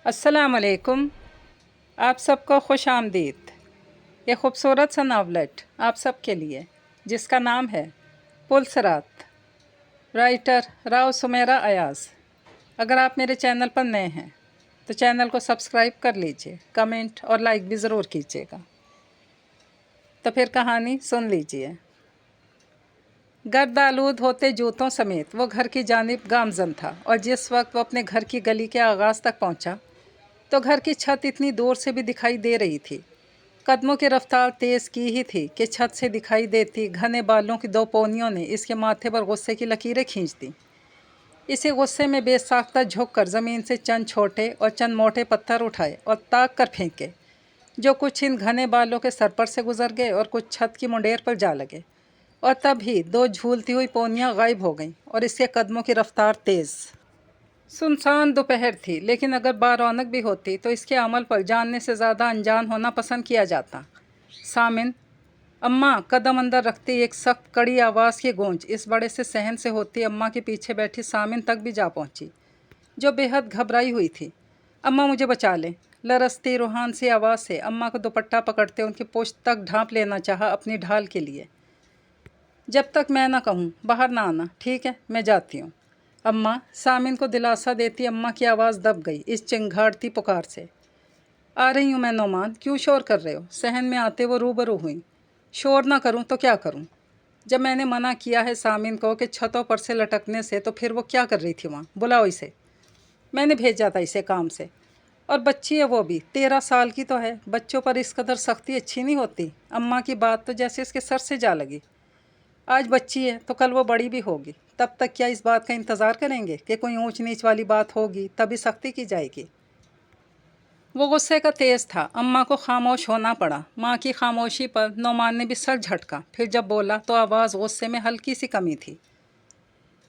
السلام علیکم۔ آپ سب کو خوش آمدید۔ یہ خوبصورت سا ناولٹ آپ سب کے لیے جس کا نام ہے پلسرات، رائٹر راؤ سمیرا ایاز۔ اگر آپ میرے چینل پر نئے ہیں تو چینل کو سبسکرائب کر لیجئے، کمنٹ اور لائک بھی ضرور کیجیے گا۔ تو پھر کہانی سن لیجئے۔ گرد آلود ہوتے جوتوں سمیت وہ گھر کی جانب گامزن تھا، اور جس وقت وہ اپنے گھر کی گلی کے آغاز تک پہنچا تو گھر کی چھت اتنی دور سے بھی دکھائی دے رہی تھی۔ قدموں کی رفتار تیز کی ہی تھی کہ چھت سے دکھائی دیتی گھنے بالوں کی دو پونیوں نے اس کے ماتھے پر غصے کی لکیریں کھینچ دیں۔ اسی غصے میں بے ساختہ جھک کر زمین سے چند چھوٹے اور چند موٹے پتھر اٹھائے اور تاک کر پھینکے، جو کچھ ان گھنے بالوں کے سر پر سے گزر گئے اور کچھ چھت کی منڈیر پر جا لگے، اور تب ہی دو جھولتی ہوئی پونیاں غائب ہو گئیں اور اس کے قدموں کی رفتار تیز۔ سنسان دوپہر تھی، لیکن اگر بارونق بھی ہوتی تو اس کے عمل پر جاننے سے زیادہ انجان ہونا پسند کیا جاتا۔ سامن، اماں! قدم اندر رکھتی ایک سخت کڑی آواز کی گونج اس بڑے سے صحن سے ہوتی اماں کے پیچھے بیٹھی سامن تک بھی جا پہنچی، جو بے حد گھبرائی ہوئی تھی۔ اماں مجھے بچا لیں! لرزتی روحان سی آواز سے اماں کو دوپٹہ پکڑتے ان کی پشت تک ڈھانپ لینا چاہا اپنی ڈھال کے لیے۔ جب تک میں نہ کہوں باہر نہ آنا، ٹھیک ہے؟ میں جاتی ہوں۔ اماں! سامن کو دلاسا دیتی اماں کی آواز دب گئی اس چنگھاڑتی پکار سے۔ آ رہی ہوں میں نعمان، کیوں شور کر رہے ہو؟ صحن میں آتے وہ روبرو ہوئیں۔ شور نہ کروں تو کیا کروں؟ جب میں نے منع کیا ہے سامن کو کہ چھتوں پر سے لٹکنے سے، تو پھر وہ کیا کر رہی تھی وہاں؟ بلاؤ اسے۔ میں نے بھیجا تھا اسے کام سے، اور بچی ہے وہ بھی، 13 سال کی تو ہے۔ بچوں پر اس قدر سختی اچھی نہیں ہوتی۔ اماں کی بات تو جیسے اس کے سر سے جا لگی۔ آج بچی ہے تو کل وہ بڑی بھی ہوگی، تب تک کیا اس بات کا انتظار کریں گے کہ کوئی اونچ نیچ والی بات ہوگی تبھی سختی کی جائے گی؟ وہ غصے کا تیز تھا، اماں کو خاموش ہونا پڑا۔ ماں کی خاموشی پر نعمان نے بھی سر جھٹکا، پھر جب بولا تو آواز غصے میں ہلکی سی کمی تھی۔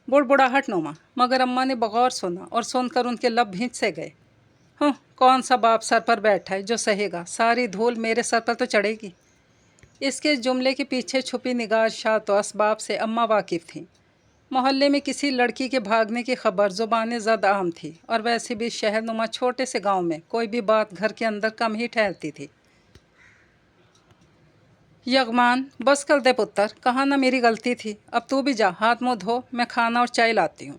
بڑبڑاہٹ نما۔ مگر اماں نے بغور سنا، اور سن کر ان کے لب بھینچ سے گئے۔ کون سا باپ سر پر بیٹھا ہے جو سہے گا؟ ساری دھول میرے سر پر تو چڑھے گی۔ اس کے جملے کے پیچھے چھپی نگارشات و اسباب سے اماں واقف تھیں۔ محلے میں کسی لڑکی کے بھاگنے کی خبر زبان زد عام تھی، اور ویسے بھی شہر نما چھوٹے سے گاؤں میں کوئی بھی بات گھر کے اندر کم ہی ٹھہرتی تھی۔ یغمان، بس کر دے پتر، کہا نہ میری غلطی تھی، اب تو بھی جا ہاتھ منہ دھو، میں کھانا اور چائے لاتی ہوں۔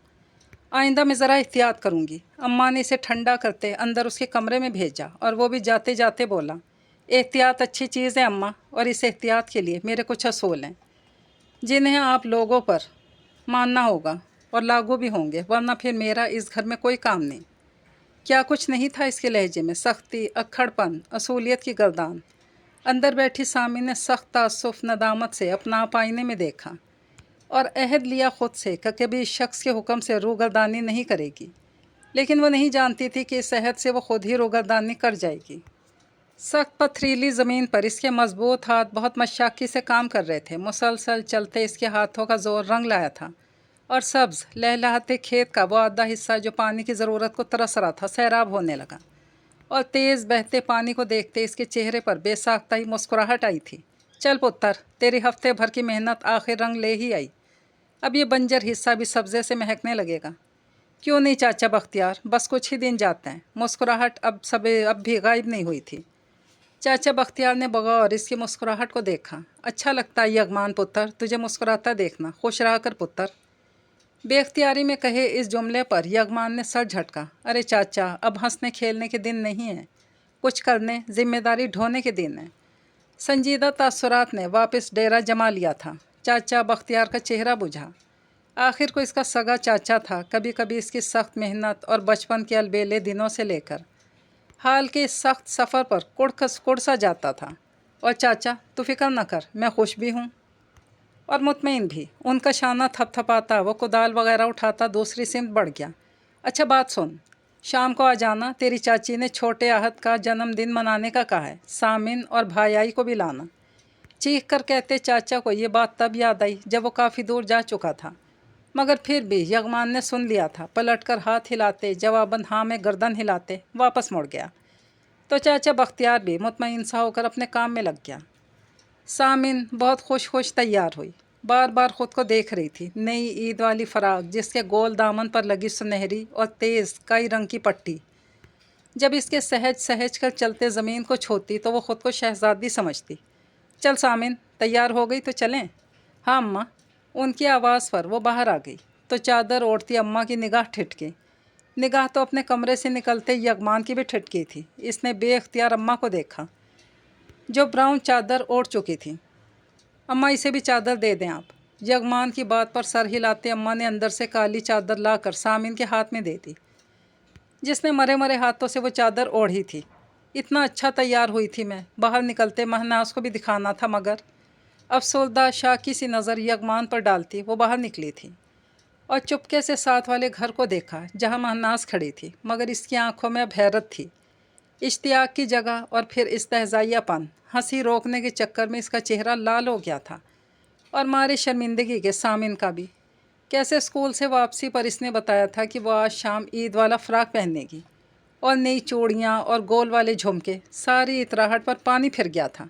آئندہ میں ذرا احتیاط کروں گی۔ اماں نے اسے ٹھنڈا کرتے اندر اس کے کمرے میں بھیجا، اور وہ بھی جاتے جاتے بولا، احتیاط اچھی چیز ہے اماں، اور اس احتیاط کے لیے میرے کچھ اصول ہیں جنہیں آپ لوگوں پر ماننا ہوگا اور لاگو بھی ہوں گے، ورنہ پھر میرا اس گھر میں کوئی کام نہیں۔ کیا کچھ نہیں تھا اس کے لہجے میں؟ سختی، اکھڑ پن، اصولیت کی گردان۔ اندر بیٹھی سامن نے سخت تأسف ندامت سے اپنا آپ آئینے میں دیکھا، اور عہد لیا خود سے کہ کبھی اس شخص کے حکم سے روگردانی نہیں کرے گی، لیکن وہ نہیں جانتی تھی کہ اس عہد سے وہ خود ہی روگردانی کر جائے گی۔ سخت پتھریلی زمین پر اس کے مضبوط ہاتھ بہت مشاقی سے کام کر رہے تھے۔ مسلسل چلتے اس کے ہاتھوں کا زور رنگ لایا تھا، اور سبز لہلہاتے کھیت کا وہ آدھا حصہ جو پانی کی ضرورت کو ترس رہا تھا سیراب ہونے لگا، اور تیز بہتے پانی کو دیکھتے اس کے چہرے پر بے ساختہ ہی مسکراہٹ آئی تھی۔ چل پتر، تیری ہفتے بھر کی محنت آخر رنگ لے ہی آئی، اب یہ بنجر حصہ بھی سبزے سے مہکنے لگے گا۔ کیوں نہیں چاچا بختیار، بس کچھ ہی دن جاتے ہیں۔ مسکراہٹ اب بھی غائب نہیں ہوئی تھی۔ چاچا بختیار نے بغور اس کی مسکراہٹ کو دیکھا۔ اچھا لگتا ہے یغمان پتر، تجھے مسکراتا دیکھنا، خوش رہا کر پتر۔ بے اختیاری میں کہے اس جملے پر یغمان نے سر جھٹکا۔ ارے چاچا، اب ہنسنے کھیلنے کے دن نہیں ہیں، کچھ کرنے، ذمہ داری ڈھونے کے دن ہیں۔ سنجیدہ تاثرات نے واپس ڈیرا جما لیا تھا۔ چاچا بختیار کا چہرہ بجھا۔ آخر کو اس کا سگا چاچا تھا، کبھی کبھی اس کی سخت محنت اور بچپن کے البیلے دنوں سے لے کر حال کے اس سخت سفر پر کڑ سا جاتا تھا۔ اور چاچا تو فکر نہ کر، میں خوش بھی ہوں اور مطمئن بھی۔ ان کا شانہ تھپ تھپاتا وہ کدال وغیرہ اٹھاتا دوسری سمت بڑھ گیا۔ اچھا بات سن، شام کو آ جانا، تیری چاچی نے چھوٹے احد کا جنم دن منانے کا کہا ہے، سامن اور بھائیائی کو بھی لانا۔ چیخ کر کہتے چاچا کو یہ بات تب یاد آئی جب وہ کافی دور جا چکا تھا، مگر پھر بھی یغمان نے سن لیا تھا۔ پلٹ کر ہاتھ ہلاتے، جواباً ہاں میں گردن ہلاتے واپس مڑ گیا، تو چاچا بختیار بھی مطمئن سا ہو کر اپنے کام میں لگ گیا۔ سامن بہت خوش تیار ہوئی، بار بار خود کو دیکھ رہی تھی۔ نئی عید والی فراق جس کے گول دامن پر لگی سنہری اور تیز کئی رنگ کی پٹی، جب اس کے سہج سہج کر چلتے زمین کو چھوتی تو وہ خود کو شہزادی سمجھتی۔ چل سامن، تیار ہو گئی تو چلیں؟ ہاں اماں۔ ان کی آواز پر وہ باہر آ گئی تو چادر اوڑھتی اماں کی نگاہ ٹھٹکی۔ نگاہ تو اپنے کمرے سے نکلتے یغمان کی بھی ٹھٹکی تھی۔ اس نے بے اختیار اماں کو دیکھا جو براؤن چادر اوڑھ چکی تھی۔ اماں اسے بھی چادر دے دیں آپ۔ یغمان کی بات پر سر ہلاتے اماں نے اندر سے کالی چادر لا کر سامن کے ہاتھ میں دے دی، جس نے مرے مرے ہاتھوں سے وہ چادر اوڑھی تھی۔ اتنا اچھا تیار ہوئی تھی میں، باہر نکلتے مہناز کو بھی دکھانا تھا، مگر افسردہ شاکی سی نظر یغمان پر ڈالتی وہ باہر نکلی تھی اور چپکے سے ساتھ والے گھر کو دیکھا جہاں مہناز کھڑی تھی، مگر اس کی آنکھوں میں اب حیرت تھی، اشتیاق کی جگہ، اور پھر استہزائیہ پن۔ ہنسی روکنے کے چکر میں اس کا چہرہ لال ہو گیا تھا، اور مارے شرمندگی کے سامن کا بھی۔ کیسے اسکول سے واپسی پر اس نے بتایا تھا کہ وہ آج شام عید والا فراق پہننے گی، اور نئی چوڑیاں اور گول والے جھمکے، ساری اطراحٹ پر پانی پھر گیا تھا۔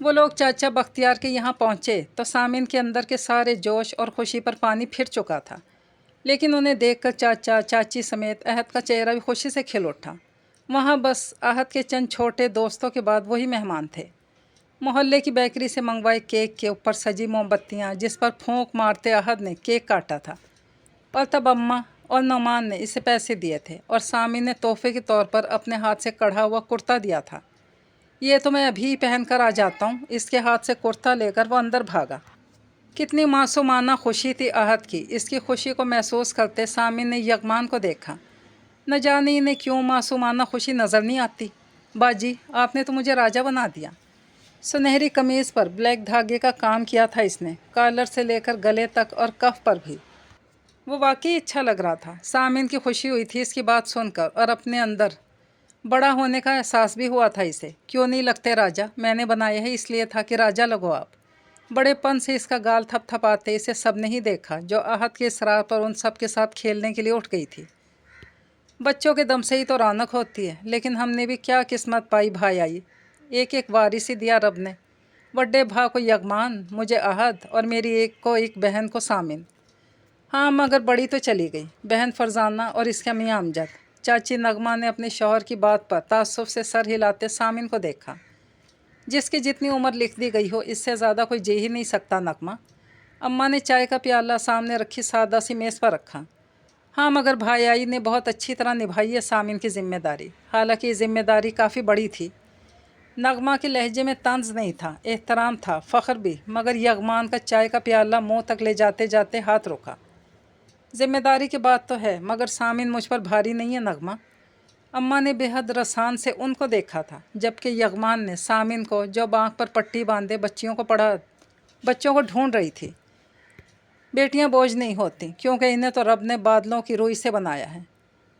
وہ لوگ چاچا بختیار کے یہاں پہنچے تو سامن کے اندر کے سارے جوش اور خوشی پر پانی پھر چکا تھا، لیکن انہیں دیکھ کر چاچا چاچی سمیت احد کا چہرہ بھی خوشی سے کھل اٹھا۔ وہاں بس احد کے چند چھوٹے دوستوں کے بعد وہی مہمان تھے۔ محلے کی بیکری سے منگوائے کیک کے اوپر سجی موم بتیاں، جس پر پھونک مارتے احد نے کیک کاٹا تھا، اور تب اماں اور نعمان نے اسے پیسے دیے تھے، اور سامن نے تحفے کے طور پر اپنے ہاتھ سے کڑھا ہوا کرتا دیا تھا۔ یہ تو میں ابھی پہن کر آ جاتا ہوں۔ اس کے ہاتھ سے کرتا لے کر وہ اندر بھاگا۔ کتنی معصومانہ خوشی تھی احد کی۔ اس کی خوشی کو محسوس کرتے سامن نے یغمان کو دیکھا۔ نہ جانے انہیں کیوں معصومانہ خوشی نظر نہیں آتی۔ باجی، آپ نے تو مجھے راجہ بنا دیا۔ سنہری قمیض پر بلیک دھاگے کا کام کیا تھا اس نے، کالر سے لے کر گلے تک اور کف پر بھی۔ وہ واقعی اچھا لگ رہا تھا۔ سامن کی خوشی ہوئی تھی اس کی بات سن کر، اور اپنے اندر بڑا ہونے کا احساس بھی ہوا تھا اسے۔ کیوں نہیں لگتے راجہ؟ میں نے بنایا ہے اس لیے تھا کہ راجہ لگو آپ۔ بڑے پن سے اس کا گال تھپ تھپاتے اسے سب نے ہی دیکھا، جو احد کے اصرار پر ان سب کے ساتھ کھیلنے کے لیے اٹھ گئی تھی۔ بچوں کے دم سے ہی تو رونق ہوتی ہے، لیکن ہم نے بھی کیا قسمت پائی بھائی آئی، ایک ایک وارث ہی دیا رب نے۔ وڈے بھا کو یغمان، مجھے احد، اور میری ایک بہن کو سامن۔ ہاں مگر بڑی تو چلی گئی، بہن فرزانہ اور اس کا میاں امجد۔ چاچی نغمہ نے اپنے شوہر کی بات پر تعصب سے سر ہلاتے سامن کو دیکھا۔ جس کی جتنی عمر لکھ دی گئی ہو، اس سے زیادہ کوئی جی ہی نہیں سکتا نغمہ۔ اماں نے چائے کا پیالہ سامنے رکھی سادہ سی میز پر رکھا۔ ہاں مگر بھائی آئی نے بہت اچھی طرح نبھائی ہے سامن کی ذمہ داری، حالانکہ یہ ذمہ داری کافی بڑی تھی۔ نغمہ کے لہجے میں طنز نہیں تھا، احترام تھا، فخر بھی، مگر یغمان کا چائے کا پیالہ منہ تک لے جاتے جاتے ہاتھ روکا۔ ذمہ داری کی بات تو ہے، مگر سامن مجھ پر بھاری نہیں ہے نغمہ۔ اماں نے بے حد رسان سے ان کو دیکھا تھا، جبکہ یغمان نے سامن کو، جو آنکھ پر پٹی باندھے بچوں کو ڈھونڈ رہی تھی۔ بیٹیاں بوجھ نہیں ہوتی، کیونکہ انہیں تو رب نے بادلوں کی روئی سے بنایا ہے،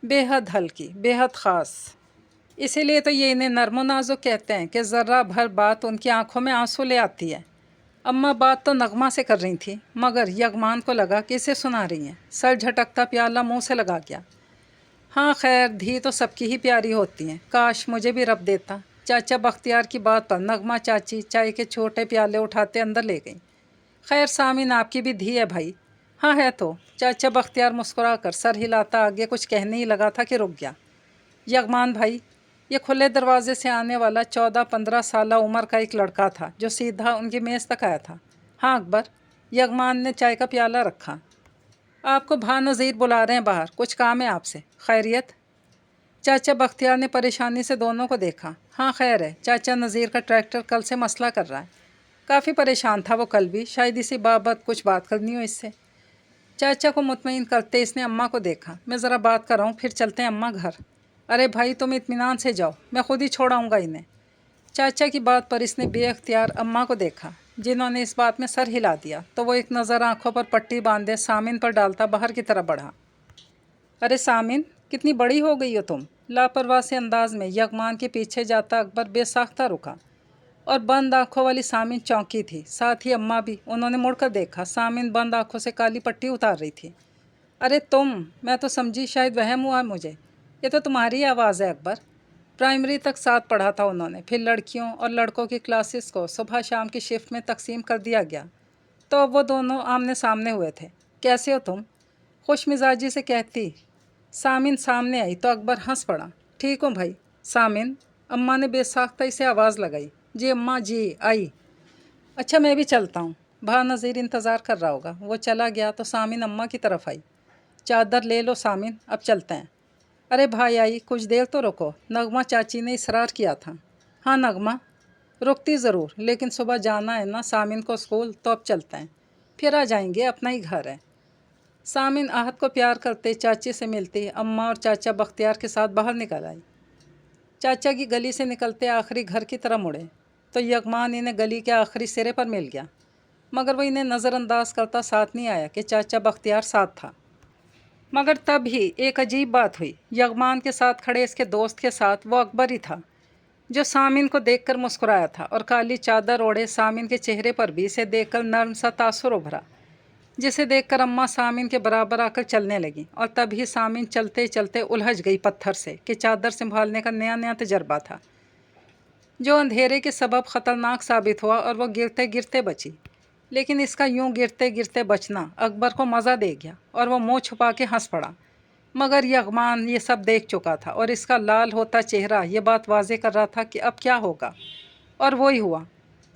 بے حد ہلکی، بے حد خاص۔ اسی لیے تو یہ انہیں نرم و نازک کہتے ہیں کہ ذرہ بھر بات ان کی آنکھوں میں آنسو لے آتی ہے۔ اماں بات تو نغمہ سے کر رہی تھی، مگر یغمان کو لگا کہ اسے سنا رہی ہیں۔ سر جھٹکتا پیالہ منہ سے لگا گیا۔ ہاں خیر، دھی تو سب کی ہی پیاری ہوتی ہیں، کاش مجھے بھی رب دیتا۔ چاچا بختیار کی بات پر نغمہ چاچی چائے کے چھوٹے پیالے اٹھاتے اندر لے گئیں۔ خیر سامن، آپ کی بھی دھی ہے بھائی۔ ہاں ہے تو۔ چاچا بختیار مسکرا کر سر ہلاتا آگے کچھ کہنے ہی لگا تھا کہ رک گیا۔ یغمان بھائی، یہ کھلے دروازے سے آنے والا 14-15 سالہ عمر کا ایک لڑکا تھا جو سیدھا ان کی میز تک آیا تھا۔ ہاں اکبر، یغمان نے چائے کا پیالہ رکھا۔ آپ کو بھا نذیر بلا رہے ہیں باہر، کچھ کام ہے آپ سے۔ خیریت؟ چاچا بختیار نے پریشانی سے دونوں کو دیکھا۔ ہاں خیر ہے، چاچا نذیر کا ٹریکٹر کل سے مسئلہ کر رہا ہے، کافی پریشان تھا وہ کل بھی، شاید اسی بابت کچھ بات کرنی ہو اس سے۔ چاچا کو مطمئن کرتے اس نے اماں کو دیکھا۔ میں ذرا بات کر رہا ہوں، پھر چلتے ہیں اماں گھر۔ ارے بھائی تم اطمینان سے جاؤ، میں خود ہی چھوڑاؤں گا انہیں۔ چاچا کی بات پر اس نے بے اختیار اماں کو دیکھا، جنہوں نے اس بات میں سر ہلا دیا، تو وہ ایک نظر آنکھوں پر پٹی باندھے سامن پر ڈالتا باہر کی طرف بڑھا۔ ارے سامن، کتنی بڑی ہو گئی ہو تم؟ لاپرواہ سے انداز میں یغمان کے پیچھے جاتا اکبر بے ساختہ رکا، اور بند آنکھوں والی سامن چونکی تھی، ساتھ ہی اماں بھی۔ انہوں نے مڑ کر دیکھا، سامن بند آنکھوں سے کالی پٹی اتار رہی تھی۔ ارے تم، میں تو سمجھی شاید وہم ہوا مجھے، یہ تو تمہاری آواز ہے اکبر۔ پرائمری تک ساتھ پڑھا تھا انہوں نے، پھر لڑکیوں اور لڑکوں کی کلاسز کو صبح شام کی شفٹ میں تقسیم کر دیا گیا، تو وہ دونوں آمنے سامنے ہوئے تھے۔ کیسے ہو تم؟ خوش مزاجی سے کہتی सामिन सामने आई तो अकबर हंस पड़ा। ठीक हूँ भाई। सामिन, अम्मा ने बेसाख्ता से आवाज़ लगाई। जी अम्मा जी, आई। अच्छा मैं भी चलता हूँ, भा नज़ीर इंतज़ार कर रहा होगा। वो चला गया तो सामिन अम्मा की तरफ आई। चादर ले लो सामिन, अब चलते हैं। अरे भाई आई, कुछ देर तो रुको, नगमा चाची ने इसरार किया था। हाँ नगमा, रुकती ज़रूर, लेकिन सुबह जाना है ना सामिन को स्कूल, तो अब चलते हैं, फिर आ जाएंगे, अपना ही घर है। सामिन आहत को प्यार करते चाची से मिलती अम्मा और चाचा बख्तियार के साथ बाहर निकल आई। चाचा की गली से निकलते आखिरी घर की तरह मुड़े तो यगमान इन्हें गली के आखिरी सिरे पर मिल गया, मगर वो इन्हें नज़रअंदाज करता साथ नहीं आया कि चाचा बख्तियार साथ था। मगर तब ही एक अजीब बात हुई। यगमान के साथ खड़े इसके दोस्त के साथ वो अकबर ही था, जो सामिन को देखकर मुस्कुराया था, और काली चादर ओढ़े सामिन के चेहरे पर भी इसे देखकर नर्म सा तासुर उभरा, जिसे देखकर अम्मा सामिन के बराबर आकर चलने लगी। और तभी सामिन चलते चलते उलझ गई पत्थर से कि चादर संभालने का नया नया तजर्बा था, जो अंधेरे के सबब ख़तरनाक साबित हुआ और वो गिरते गिरते बची। लेकिन इसका यूं गिरते गिरते बचना अकबर को मज़ा दे गया और वह मुँह छुपा के हंस पड़ा। मगर यगमान ये सब देख चुका था और इसका लाल होता चेहरा ये बात वाज़े कर रहा था कि अब क्या होगा। और वही हुआ।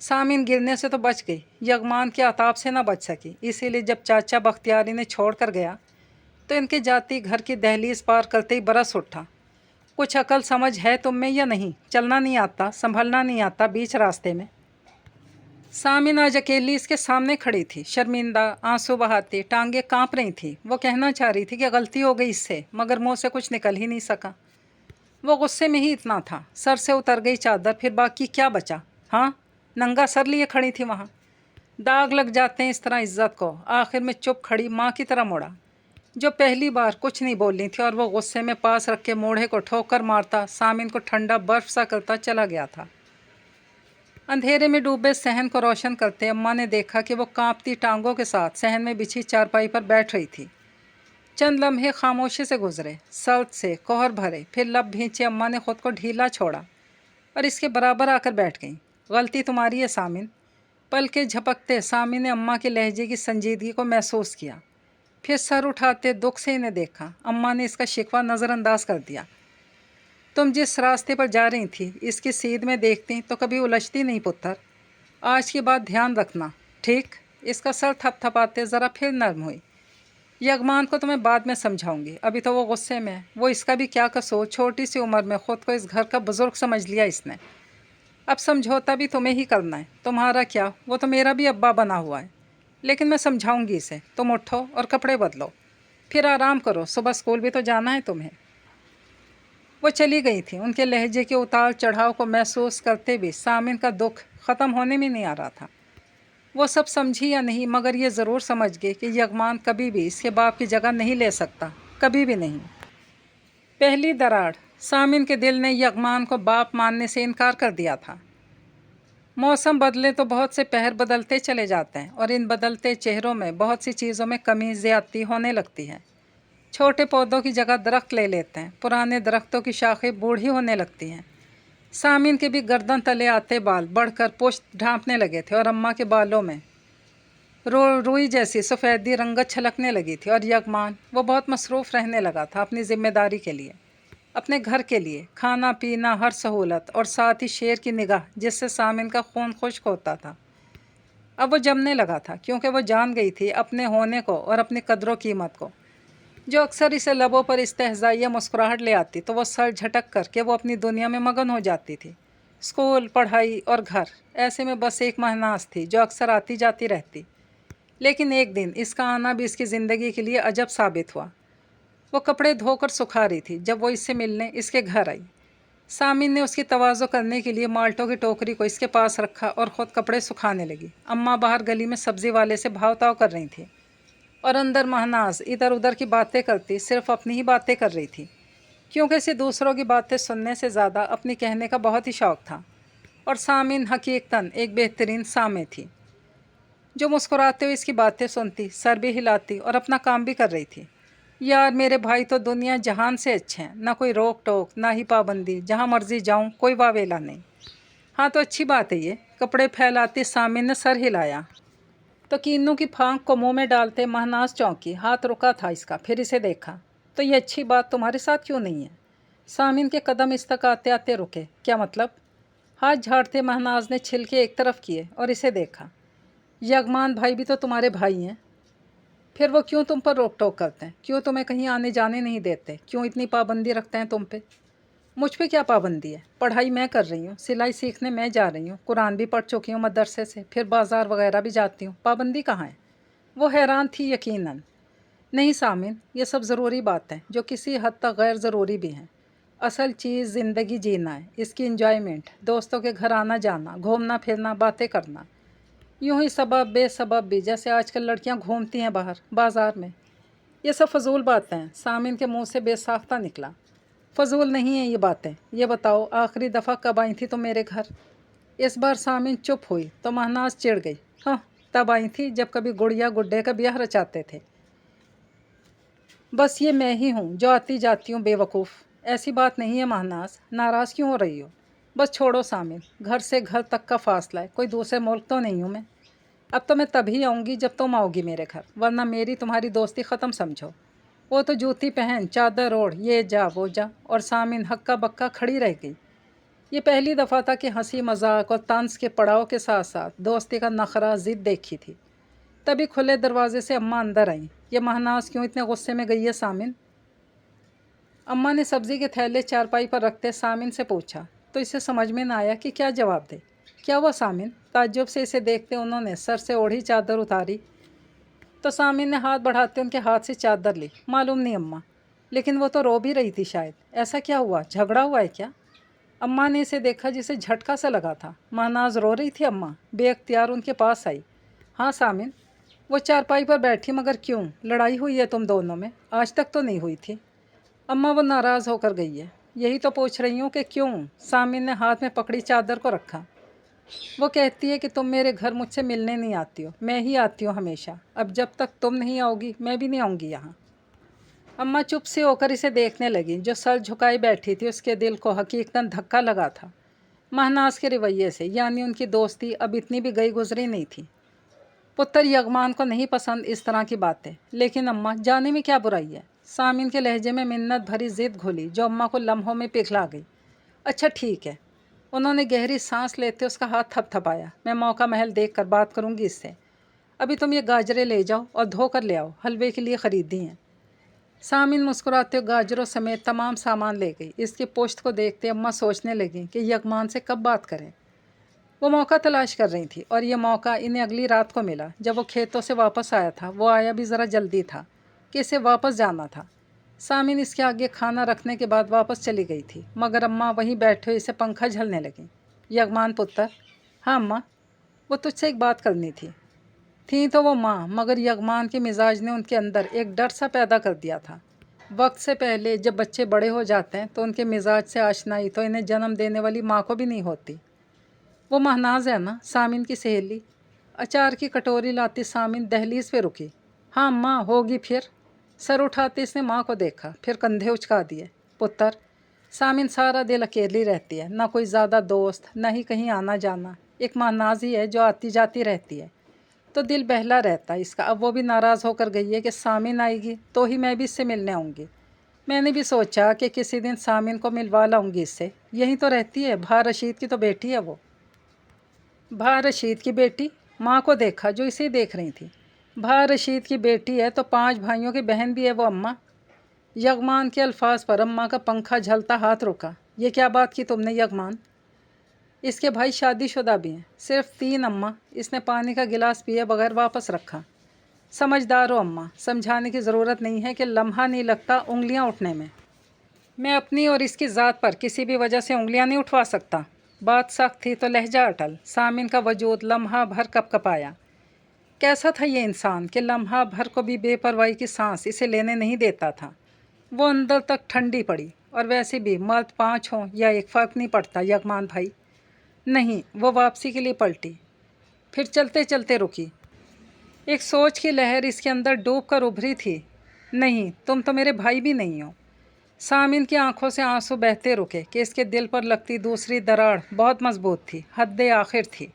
सामिन गिरने से तो बच गई, यगमान के अताब से ना बच सकी। इसीलिए जब चाचा बख्तियार इन्हें छोड़ कर गया तो इनके जाती घर की दहलीज पार करते ही बरस उठा। कुछ अकल समझ है तुम में या नहीं? चलना नहीं आता, संभलना नहीं आता बीच रास्ते में? सामिन आज अकेली इसके सामने खड़ी थी, शर्मिंदा, आंसू बहाती, टांगे कांप रही थी। वो कहना चाह रही थी कि गलती हो गई इससे, मगर मुंह से कुछ निकल ही नहीं सका। वो गुस्से में ही इतना था। सर से उतर गई चादर, फिर बाकी क्या बचा? हाँ, नंगा सर लिए खड़ी थी वहाँ। दाग लग जाते हैं इस तरह इज्जत को। आखिर में चुप खड़ी माँ की तरह मुड़ा, जो पहली बार कुछ नहीं बोलनी थी, और वो गुस्से में पास रख के मोढ़े को ठोकर मारता सामिन को ठंडा बर्फ सा करता चला गया था। अंधेरे में डूबे सहन को रोशन करते अम्मा ने देखा कि वो कांपती टांगों के साथ सहन में बिछी चारपाई पर बैठ रही थी। चंद लम्हे खामोशी से गुजरे, सर्द से कोहर भरे, फिर लब भींचे अम्मा ने खुद को ढीला छोड़ा और इसके बराबर आकर बैठ गई। गलती तुम्हारी है सामिन। पल के झपकते सामिन ने अम्मा के लहजे की संजीदगी को महसूस किया, फिर सर उठाते दुख से इन्हें देखा। अम्मा ने इसका शिकवा नज़रअंदाज कर दिया। तुम जिस रास्ते पर जा रही थी इसकी सीध में देखती तो कभी उलझती नहीं पुत्र। आज की बात ध्यान रखना, ठीक? इसका सर थपथपाते ज़रा फिर नर्म हुई। यगमान को तो मैं बाद में समझाऊंगी, अभी तो वो गुस्से में है। वो इसका भी क्या कसूर, छोटी सी उम्र में ख़ुद को इस घर का बुज़ुर्ग समझ लिया इसने। अब समझौता भी तुम्हें ही करना है। तुम्हारा क्या, वो तो मेरा भी अब्बा बना हुआ है। लेकिन मैं समझाऊंगी इसे। तुम उठो और कपड़े बदलो, फिर आराम करो, सुबह स्कूल भी तो जाना है तुम्हें। वो चली गई थी। उनके लहजे के उतार चढ़ाव को महसूस करते भी सामिन का दुख ख़त्म होने में नहीं आ रहा था। वो सब समझी या नहीं, मगर ये ज़रूर समझ गई कि यगमान कभी भी इसके बाप की जगह नहीं ले सकता, कभी भी नहीं। पहली दरार, सामिन के दिल ने यगमान को बाप मानने से इनकार कर दिया था। मौसम बदले तो बहुत से पहर बदलते चले जाते हैं, और इन बदलते चेहरों में बहुत सी चीज़ों में कमी ज़्यादती होने लगती है। छोटे पौधों की जगह दरख्त ले लेते हैं, पुराने दरख्तों की शाखें बूढ़ी होने लगती हैं। सामिन के भी गर्दन तले आते बाल बढ़कर पुश्त ढांपने लगे थे, और अम्मा के बालों में रुई जैसी सफ़ेदी रंगत छलकने लगी थी। और यगमान, वो बहुत मसरूफ़ रहने लगा था अपनी ज़िम्मेदारी के लिए, अपने घर के लिए, खाना पीना हर सहूलत, और साथ ही शेर की निगाह जिससे सामिन का खून खुश्क होता था। अब वो जमने लगा था, क्योंकि वो जान गई थी अपने होने को और अपनी कदरों कीमत को। जो अक्सर इसे लबों पर इस्तेहज़ाइया मुस्कुराहट ले आती तो वो सर झटक करके वो अपनी दुनिया में मगन हो जाती थी। स्कूल, पढ़ाई और घर, ऐसे में बस एक महनास थी जो अक्सर आती जाती रहती। लेकिन एक दिन इसका आना भी इसकी ज़िंदगी के लिए अजब साबित हुआ। वो कपड़े धोकर सुखा रही थी जब वो इससे मिलने इसके घर आई। सामिन ने उसकी तवाज़ो करने के लिए माल्टों की टोकरी को इसके पास रखा और ख़ुद कपड़े सुखाने लगी। अम्मा बाहर गली में सब्ज़ी वाले से भाव ताव कर रही थी, और अंदर महनाज इधर उधर की बातें करती सिर्फ अपनी ही बातें कर रही थी, क्योंकि इसे दूसरों की बातें सुनने से ज़्यादा अपनी कहने का बहुत ही शौक़ था। और सामिन हकीकतन एक बेहतरीन सामे थी, जो मुस्कुराते हुए इसकी बातें सुनती, सर भी हिलाती और अपना काम भी कर रही थी। यार मेरे भाई तो दुनिया जहान से अच्छे हैं, ना कोई रोक टोक ना ही पाबंदी, जहाँ मर्जी जाऊँ कोई वावेला नहीं। हाँ तो अच्छी बात है ये। कपड़े फैलाती सामिन ने सर हिलाया तो कीनू की फांक को मुंह में डालते महनाज चौंकी। हाथ रुका था इसका, फिर इसे देखा तो ये अच्छी बात तुम्हारे साथ क्यों नहीं है? सामिन के कदम इस तक आते आते रुके। क्या मतलब? हाथ झाड़ते महनाज ने छिलके एक तरफ किए और इसे देखा। यगमान भाई भी तो तुम्हारे भाई हैं, फिर वो क्यों तुम पर रोक टोक करते हैं? क्यों तुम्हें कहीं आने जाने नहीं देते? क्यों इतनी पाबंदी रखते हैं तुम पे? मुझ पे क्या पाबंदी है? पढ़ाई मैं कर रही हूँ, सिलाई सीखने मैं जा रही हूँ, कुरान भी पढ़ चुकी हूँ मदरसे से, फिर बाज़ार वगैरह भी जाती हूँ, पाबंदी कहाँ है? वो हैरान थी यकीनन। नहीं सामिन, ये सब ज़रूरी बात है जो किसी हद तक गैर ज़रूरी भी हैं। असल चीज़ ज़िंदगी जीना है, इसकी इंजॉयमेंट, दोस्तों के घर आना जाना, घूमना फिरना, बातें करना। यूं ही सबब बेसबब भी, जैसे आजकल लड़कियां घूमती हैं बाहर बाज़ार में। ये सब फजूल बातें हैं। सामिन के मुंह से बेसाख्ता निकला। फजूल नहीं है ये बातें। ये बताओ आखिरी दफ़ा कब आई थी तुम मेरे घर? इस बार सामिन चुप हुई तो महनाज चिढ़ गई। हाँ, तब आई थी जब कभी गुड़िया गुड्डे का ब्याह रचाते थे। बस ये मैं ही हूँ जो आती जाती हूँ बेवकूफ़। ऐसी बात नहीं है महनाज, नाराज़ क्यों हो रही हो? बस छोड़ो सामिन, घर से घर तक का फासला है, कोई दूसरे मुल्क तो नहीं हूँ मैं। अब तो मैं तभी आऊँगी जब तुम आओगी मेरे घर, वरना मेरी तुम्हारी दोस्ती ख़त्म समझो। वो तो जूती पहन, चादर ओढ़, ये जा वो जा, और सामिन हक्का बक्का खड़ी रह गई। ये पहली दफ़ा था कि हंसी मजाक और तंज के पड़ाव के साथ साथ दोस्ती का नखरा ज़िद देखी थी। तभी खुले दरवाजे से अम्मा अंदर आईं। ये महनाज क्यों इतने गुस्से में गई है सामिन? अम्मा ने सब्ज़ी के थैले चारपाई पर रखते सामिन से पूछा तो इसे समझ में न आया कि क्या जवाब दे। क्या हुआ सामिन? ताज्जुब से इसे देखते उन्होंने सर से ओढ़ी चादर उतारी तो सामिन ने हाथ बढ़ाते उनके हाथ से चादर ली। मालूम नहीं अम्मा, लेकिन वो तो रो भी रही थी शायद। ऐसा क्या हुआ, झगड़ा हुआ है क्या? अम्मा ने इसे देखा जिसे झटका सा लगा था। महनाज रो रही थी। अम्मा बेअख्तियार उनके पास आई। हाँ सामिन, वो चारपाई पर बैठी, मगर क्यों? लड़ाई हुई है तुम दोनों में? आज तक तो नहीं हुई थी। अम्मा वो नाराज़ होकर गई है। यही तो पूछ रही हूँ कि क्यों? सामिन ने हाथ में पकड़ी चादर को रखा। वो कहती है कि तुम मेरे घर मुझसे मिलने नहीं आती हो, मैं ही आती हूँ हमेशा। अब जब तक तुम नहीं आओगी मैं भी नहीं आऊँगी यहाँ। अम्मा चुप से होकर इसे देखने लगी। जो सर झुकाई बैठी थी उसके दिल को हकीकतन धक्का लगा था महनाज के रवैये से, यानी उनकी दोस्ती अब इतनी भी गई गुजरी नहीं थी। पुत्र यगमान को नहीं पसंद इस तरह की बातें, लेकिन अम्मा जाने में क्या बुराई है? सामिन के लहजे में मिन्नत भरी ज़िद घुली जो अम्मा को लम्हों में पिघला गई। अच्छा ठीक है। उन्होंने गहरी सांस लेते उसका हाथ थपथपाया। मैं मौका महल देख कर बात करूंगी इससे। अभी तुम ये गाजरें ले जाओ और धो कर ले आओ, हलवे के लिए ख़रीदी हैं। सामिन मुस्कुराते हुए गाजरों समेत तमाम सामान ले गई। इसकी पोस्ट को देखते अम्मा सोचने लगी कि यगमान से कब बात करें। वो मौका तलाश कर रही थी और ये मौका इन्हें अगली रात को मिला जब वो खेतों से वापस आया था। वो आया भी ज़रा जल्दी था कि इसे वापस जाना था। सामिन इसके आगे खाना रखने के बाद वापस चली गई थी, मगर अम्मा वहीं बैठे हुए इसे पंखा झलने लगी। यगमान पुत्र। हाँ अम्मा, वो तुझसे एक बात करनी थी तो वो माँ, मगर यगमान के मिजाज ने उनके अंदर एक डर सा पैदा कर दिया था। वक्त से पहले जब बच्चे बड़े हो जाते हैं तो उनके मिजाज से आशनाई तो इन्हें जन्म देने वाली माँ को भी नहीं होती। वो महनाज है ना, सामिन की सहेली। अचार की कटोरी लाती सामिन दहलीज पे रुकी। हाँ अम्मा, होगी फिर। सर उठाते इसने माँ को देखा, फिर कंधे उचका दिए। पुत्र, सामिन सारा दिन अकेली रहती है, ना कोई ज़्यादा दोस्त, ना ही कहीं आना जाना। एक महनाज ही है जो आती जाती रहती है, तो दिल बहला रहता है इसका। अब वो भी नाराज़ होकर गई है कि सामिन आएगी तो ही मैं भी इससे मिलने आऊँगी। मैंने भी सोचा कि किसी दिन सामिन को मिलवा लाऊँगी इससे। यहीं तो रहती है, भा रशीद की तो बेटी है वो। भा रशीद की बेटी? माँ को देखा जो इसे देख रही थी। भा रशीद की बेटी है तो 5 भाइयों की बहन भी है वो अम्मा। यगमान के अल्फाज पर अम्मा का पंखा झलता हाथ रुका। ये क्या बात की तुमने यगमान? इसके भाई शादीशुदा भी हैं। सिर्फ 3 अम्मा। इसने पानी का गिलास पिए बगैर वापस रखा। समझदार हो अम्मा, समझाने की ज़रूरत नहीं है कि लम्हा नहीं लगता उंगलियां उठने में। मैं अपनी और इसकी ज़ात पर किसी भी वजह से उंगलियां नहीं उठवा सकता। बात सख्त थी तो लहजा अटल। सामिन का वजूद लम्हा भर कपकपाया। कैसा था ये इंसान कि लम्हा भर को भी बेपरवाही की सांस इसे लेने नहीं देता था। वो अंदर तक ठंडी पड़ी। और वैसे भी मर्द 5 हों या एक, फ़र्क नहीं पड़ता यगमान भाई। नहीं, वो वापसी के लिए पलटी, फिर चलते चलते रुकी। एक सोच की लहर इसके अंदर डूब कर उभरी थी। नहीं, तुम तो मेरे भाई भी नहीं हो। सामिन की आंखों से आंसू बहते रुके कि इसके दिल पर लगती दूसरी दरार बहुत मजबूत थी, हद आखिर थी।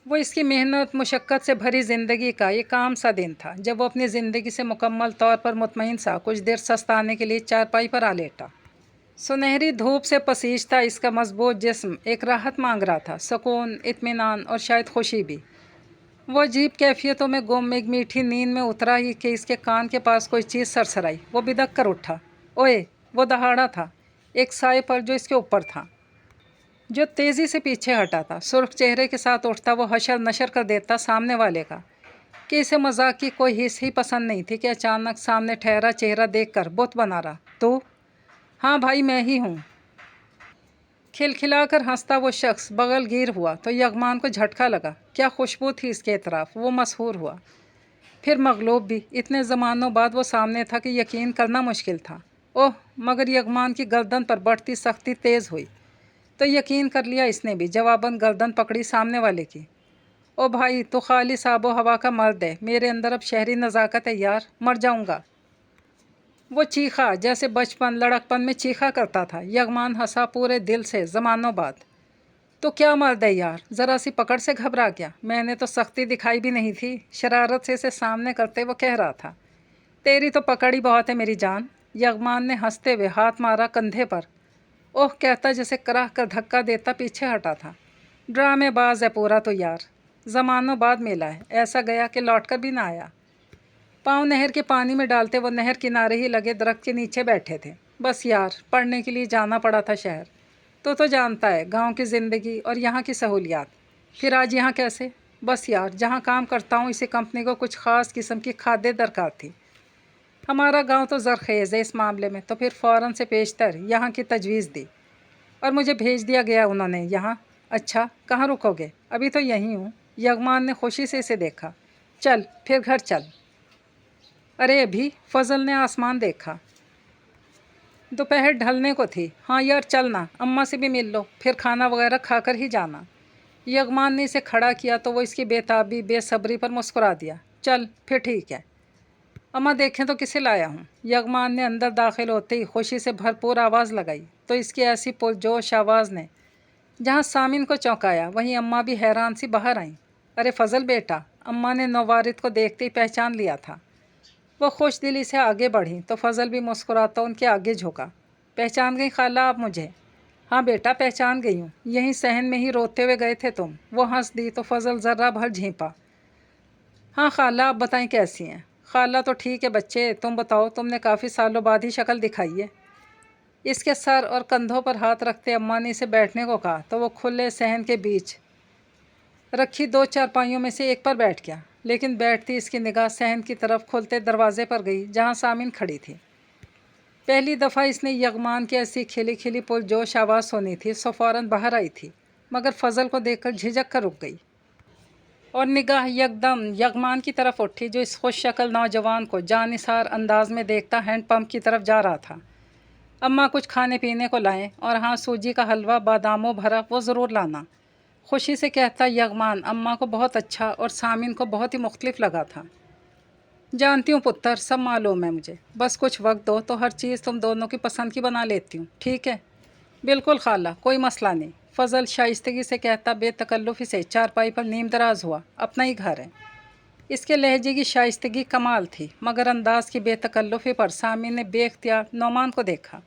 वो इसकी मेहनत मुशक्क़त से भरी ज़िंदगी का एक आम सा दिन था जब वो अपनी ज़िंदगी से मुकम्मल तौर पर मुतमईन सा कुछ देर सस्ताने के लिए चारपाई पर आ लेटा। सुनहरी धूप से पसीजता इसका मजबूत जिस्म एक राहत मांग रहा था, सुकून, इत्मीनान और शायद खुशी भी। वो अजीब कैफियतों में गुम एक मीठी नींद में उतरा ही कि इसके कान के पास कोई चीज़ सरसराई। वो बिदक कर उठा। ओए! वो दहाड़ा था एक साए पर जो इसके ऊपर था, जो तेज़ी से पीछे हटा था। सुर्ख चेहरे के साथ उठता वो हशर नशर कर देता सामने वाले का कि इसे मजाक की कोई हिस्स ही पसंद नहीं थी कि अचानक सामने ठहरा चेहरा देखकर बुत बना रहा। तो हाँ भाई, मैं ही हूँ। खिलखिलाकर हंसता वो शख्स बगल गिर हुआ तो यगमान को झटका लगा। क्या खुशबू थी इसके इतराफ। वो मशहूर हुआ, फिर मगलूब भी। इतने ज़मानों बाद वो सामने था कि यकीन करना मुश्किल था। ओह! मगर यगमान की गर्दन पर बढ़ती सख्ती तेज़ हुई तो यकीन कर लिया इसने भी। जवाबन गर्दन पकड़ी सामने वाले की। ओ भाई, तो खालिस आबो हवा का मर्द है। मेरे अंदर अब शहरी नज़ाकत है यार, मर जाऊँगा। वो चीखा जैसे बचपन लड़कपन में चीखा करता था। यगमान हंसा पूरे दिल से ज़मानों बाद। तो क्या मर्द है यार, ज़रा सी पकड़ से घबरा गया। मैंने तो सख्ती दिखाई भी नहीं थी। शरारत से इसे सामने करते वो कह रहा था। तेरी तो पकड़ ही बहुत है मेरी जान। यगमान ने हंसते हुए हाथ मारा कंधे पर। ओह! कहता जैसे कराह कर धक्का देता पीछे हटा था। ड्रामेबाज है पूरा तो यार। ज़मानों बाद मिला है, ऐसा गया कि लौट कर भी ना आया। पाँव नहर के पानी में डालते वो नहर किनारे ही लगे दरख्त के नीचे बैठे थे। बस यार, पढ़ने के लिए जाना पड़ा था शहर। तो जानता है गांव की ज़िंदगी और यहाँ की सहूलियात। फिर आज यहाँ कैसे? बस यार, जहाँ काम करता हूँ इसी कंपनी को कुछ ख़ास किस्म की खाद्य दरकार थी। हमारा गांव तो ज़रख़ेज़ है इस मामले में, तो फिर फ़ौरन से पेशतर यहाँ की तजवीज़ दी और मुझे भेज दिया गया उन्होंने यहाँ। अच्छा, कहाँ रुकोगे? अभी तो यहीं हूँ। यगमान ने खुशी से इसे देखा। चल फिर घर चल। अरे अभी? फजल ने आसमान देखा। दोपहर ढलने को थी। हाँ यार चलना, अम्मा से भी मिल लो, फिर खाना वगैरह खाकर ही जाना। यगमान ने इसे खड़ा किया तो वो इसकी बेताबी बेसब्री पर मुस्कुरा दिया। चल फिर ठीक है। अम्मा देखें तो किसे लाया हूँ। यगमान ने अंदर दाखिल होते ही खुशी से भरपूर आवाज़ लगाई तो इसकी ऐसी पुरजोश आवाज़ ने जहाँ सामिन को चौंकाया, वहीं अम्मा भी हैरान सी बाहर आईं। अरे फजल बेटा, अम्मा ने नौवारिद को देखते ही पहचान लिया था। वो खुश दिली से आगे बढ़ी तो फजल भी मुस्कुराता उनके आगे झुका। पहचान गई खाला आप मुझे? हाँ बेटा, पहचान गई हूँ। यहीं सहन में ही रोते हुए गए थे तुम। वो हंस दी तो फजल ज़र्रा भर झींपा। हाँ खाला, आप बताएं कैसी हैं? खाला तो ठीक है बच्चे, तुम बताओ, तुमने काफ़ी सालों बाद ही शक्ल दिखाई है। इसके सर और कंधों पर हाथ रखते अम्मा ने इसे बैठने को कहा तो वो खुले सहन के बीच रखी दो चारपाइयों में से एक पर बैठ गया। लेकिन बैठती इसकी निगाह सहन की तरफ खुलते दरवाजे पर गई जहाँ सामिन खड़ी थी। पहली दफ़ा इसने यगमान की ऐसी खिली खिली पुरजोश आवाज़ सुनी थी सो फ़ौरन बाहर आई थी, मगर फजल को देखकर झिझक कर रुक गई और निगाह यकदम यगमान की तरफ उठी जो इस खुश शक्ल नौजवान को जानिसार अंदाज में देखता हैंड पंप की तरफ जा रहा था। अम्मा कुछ खाने पीने को लाएं और हाँ, सूजी का हलवा बादामों भरा वो ज़रूर लाना, खुशी से कहता यगमान। अम्मा को बहुत अच्छा और सामिन को बहुत ही मुख्तलिफ लगा था। जानती हूँ पुत्र, सब मालूम है मुझे, बस कुछ वक्त दो तो हर चीज़ तुम दोनों की पसंद की बना लेती हूँ, ठीक है? बिल्कुल खाला, कोई मसला नहीं, फजल शाइस्तगी से कहता बेतकल्लुफ़ी से चारपाई पर नीम दराज हुआ। अपना ही घर है। इसके लहजे की शाइस्तगी कमाल थी, मगर अंदाज की बेतकल्लुफ़ी पर सामिन ने बेख्तियार नौमान को देखा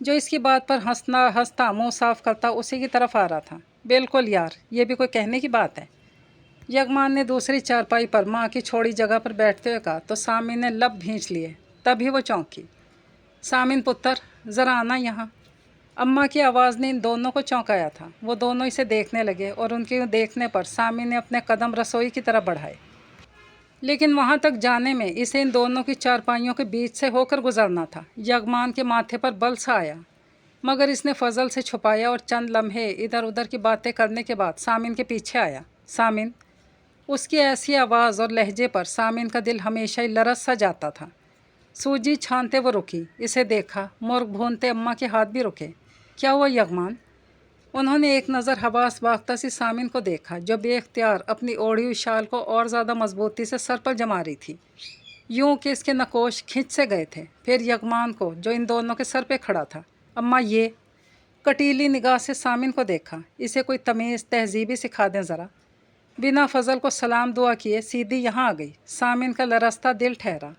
जो इसकी बात पर हंसता मुँह साफ करता उसी की तरफ आ रहा था। बिल्कुल यार, ये भी कोई कहने की बात है। यगमान ने दूसरी चारपाई पर माँ की छोड़ी जगह पर बैठते हुए कहा तो सामिन ने लब भींच लिए। तभी वो चौंकी। सामिन पुत्र, ज़रा आना यहाँ। अम्मा की आवाज़ ने इन दोनों को चौंकाया था। वो दोनों इसे देखने लगे और उनके देखने पर सामिन ने अपने कदम रसोई की तरफ बढ़ाए, लेकिन वहाँ तक जाने में इसे इन दोनों की चारपाइयों के बीच से होकर गुजरना था। यगमान के माथे पर बल सा आया, मगर इसने फजल से छुपाया और चंद लम्हे इधर उधर की बातें करने के बाद सामिन के पीछे आया। सामिन, उसकी ऐसी आवाज़ और लहजे पर सामिन का दिल हमेशा ही लरस सा जाता था। सूजी छानते वो रुकी, इसे देखा। मुर्ग भूनते अम्मा के हाथ भी रुके। क्या हुआ यगमान? उन्होंने एक नज़र हवास बाख्ता सी सामिन को देखा जो बेख्तियार अपनी ओढ़ी हुई शाल को और ज़्यादा मजबूती से सर पर जमा रही थी, यूँ कि इसके नकोश खिंच से गए थे। फिर यगमान को जो इन दोनों के सर पे खड़ा था। अम्मा, ये कटीली निगाह से सामिन को देखा। इसे कोई तमीज़ तहजीबी सिखा दें ज़रा। बिना फजल को सलाम दुआ किए सीधी यहाँ आ गई। सामिन का लरसता दिल ठहरा।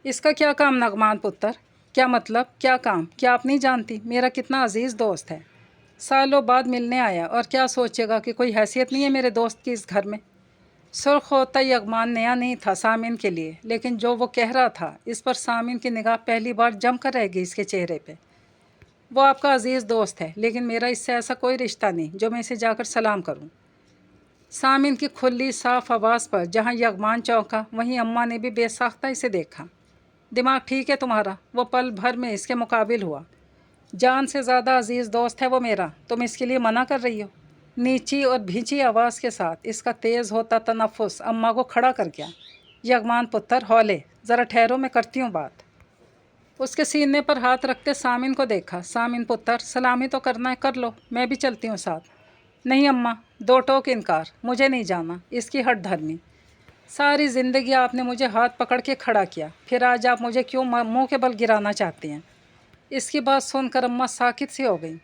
इसका क्या काम नगमान पुत्र? क्या मतलब, क्या काम? क्या आप नहीं जानती मेरा कितना अजीज़ दोस्त है? सालों बाद मिलने आया और क्या सोचेगा कि कोई हैसियत नहीं है मेरे दोस्त की इस घर में। सुर्ख होता यगमान नया नहीं था सामिन के लिए, लेकिन जो वो कह रहा था इस पर सामिन की निगाह पहली बार जम कर रह गई इसके चेहरे पे। वो आपका अजीज़ दोस्त है, लेकिन मेरा इससे ऐसा कोई रिश्ता नहीं जो मैं इसे जाकर सलाम करूं। सामिन की खुली साफ आवाज़ पर जहां यगमान चौंका, वहीं अम्मा ने भी बेसाख्ता इसे देखा। दिमाग ठीक है तुम्हारा? वो पल भर में इसके मुकाबिल हुआ। जान से ज़्यादा अजीज़ दोस्त है वो मेरा, तुम इसके लिए मना कर रही हो? नीची और भींची आवाज़ के साथ इसका तेज़ होता तनफ़ुस अम्मा को खड़ा कर गया। यगमान पुत्र हौले, ज़रा ठहरो, मैं करती हूँ बात। उसके सीने पर हाथ रखते सामिन को देखा। सामिन पुत्र, सलामी तो करना है, कर लो, मैं भी चलती हूँ साथ। नहीं अम्मा, दो टोक इनकार, मुझे नहीं जाना, इसकी हट धर्मी। सारी ज़िंदगी आपने मुझे हाथ पकड़ के खड़ा किया, फिर आज आप मुझे क्यों मुंह के बल गिराना चाहती हैं? इसकी बात सुनकर अम्मा साकित सी हो गई।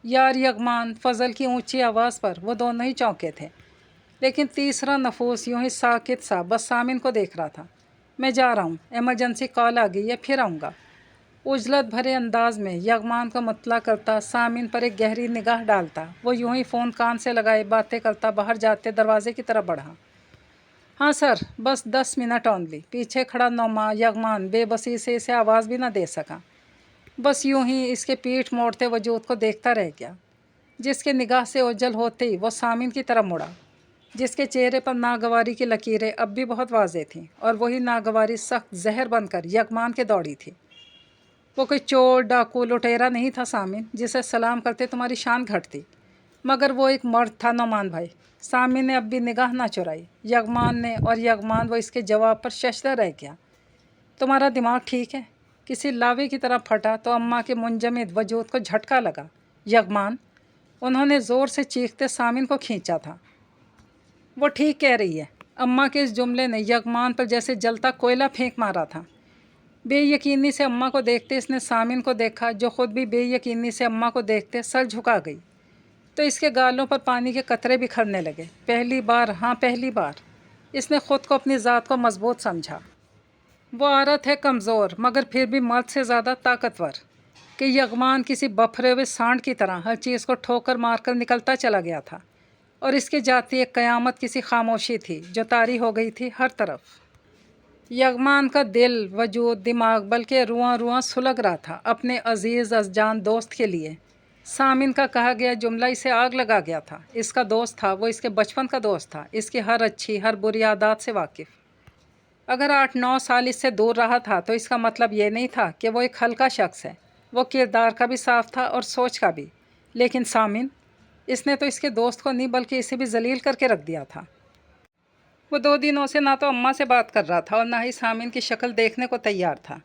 यार यगमान, फजल की ऊंची आवाज़ पर वो दोनों ही चौंके थे, लेकिन तीसरा नफूस यूं ही साकित सा बस सामिन को देख रहा था। मैं जा रहा हूँ, इमरजेंसी कॉल आ गई है, फिर आऊँगा। उजलत भरे अंदाज में यगमान का मुतला करता, सामिन पर एक गहरी निगाह डालता, वो यूं ही फ़ोन कान से लगाए बातें करता बाहर जाते दरवाजे की तरफ बढ़ा। हाँ सर, बस 10 मिनट ओनली। पीछे खड़ा नौमा यगमान बेबसी से इसे आवाज़ भी न दे सका, बस यूं ही इसके पीठ मोड़ते वजूद को देखता रह गया। जिसके निगाह से ओझल होते ही वो सामिन की तरफ मुड़ा, जिसके चेहरे पर नागवारी की लकीरें अब भी बहुत वाज़ेह थीं, और वही नागवारी सख्त जहर बनकर यगमान के दौड़ी थी। वो कोई चोर डाकू लुटेरा नहीं था सामिन, जिसे सलाम करते तुम्हारी शान घटती, मगर वो एक मर्द था नौमान भाई। सामिन ने अब भी निगाह ना चुराई यगमान ने, और यगमान वो इसके जवाब पर शशदा रह गया। तुम्हारा दिमाग ठीक है? किसी लावे की तरह फटा तो अम्मा के मुंजमद वजूद को झटका लगा। यगमान, उन्होंने ज़ोर से चीखते सामिन को खींचा था। वो ठीक कह रही है। अम्मा के इस जुमले ने यगमान पर जैसे जलता कोयला फेंक मारा था। बेयकीनी से अम्मा को देखते इसने सामिन को देखा, जो ख़ुद भी बेयकीनी से अम्मा को देखते सर झुका गई, तो इसके गालों पर पानी के कतरे बिखरने लगे। पहली बार, हाँ पहली बार, इसने ख़ुद को अपनी ज़ात को मजबूत समझा। वो औरत है कमज़ोर, मगर फिर भी मर्द से ज़्यादा ताकतवर, कि यगमान किसी बफरे हुए सांड की तरह हर चीज़ को ठोकर मारकर निकलता चला गया था, और इसके जाती एक क़यामत किसी खामोशी थी जो तारी हो गई थी हर तरफ। यगमान का दिल, वजूद, दिमाग, बल्कि रुआं रुआं सुलग रहा था अपने अजीज़ अज़जान दोस्त के लिए। सामिन का कहा गया जुमला इसे आग लगा गया था। इसका दोस्त था, वो इसके बचपन का दोस्त था, इसकी हर अच्छी हर बुरी आदत से वाकिफ़। अगर 8-9 साल इससे दूर रहा था तो इसका मतलब ये नहीं था कि वो एक हल्का शख्स है। वो किरदार का भी साफ था और सोच का भी। लेकिन सामिन, इसने तो इसके दोस्त को नहीं बल्कि इसे भी जलील करके रख दिया था। वो 2 दिनों से ना तो अम्मा से बात कर रहा था और ना ही सामिन की शक्ल देखने को तैयार था।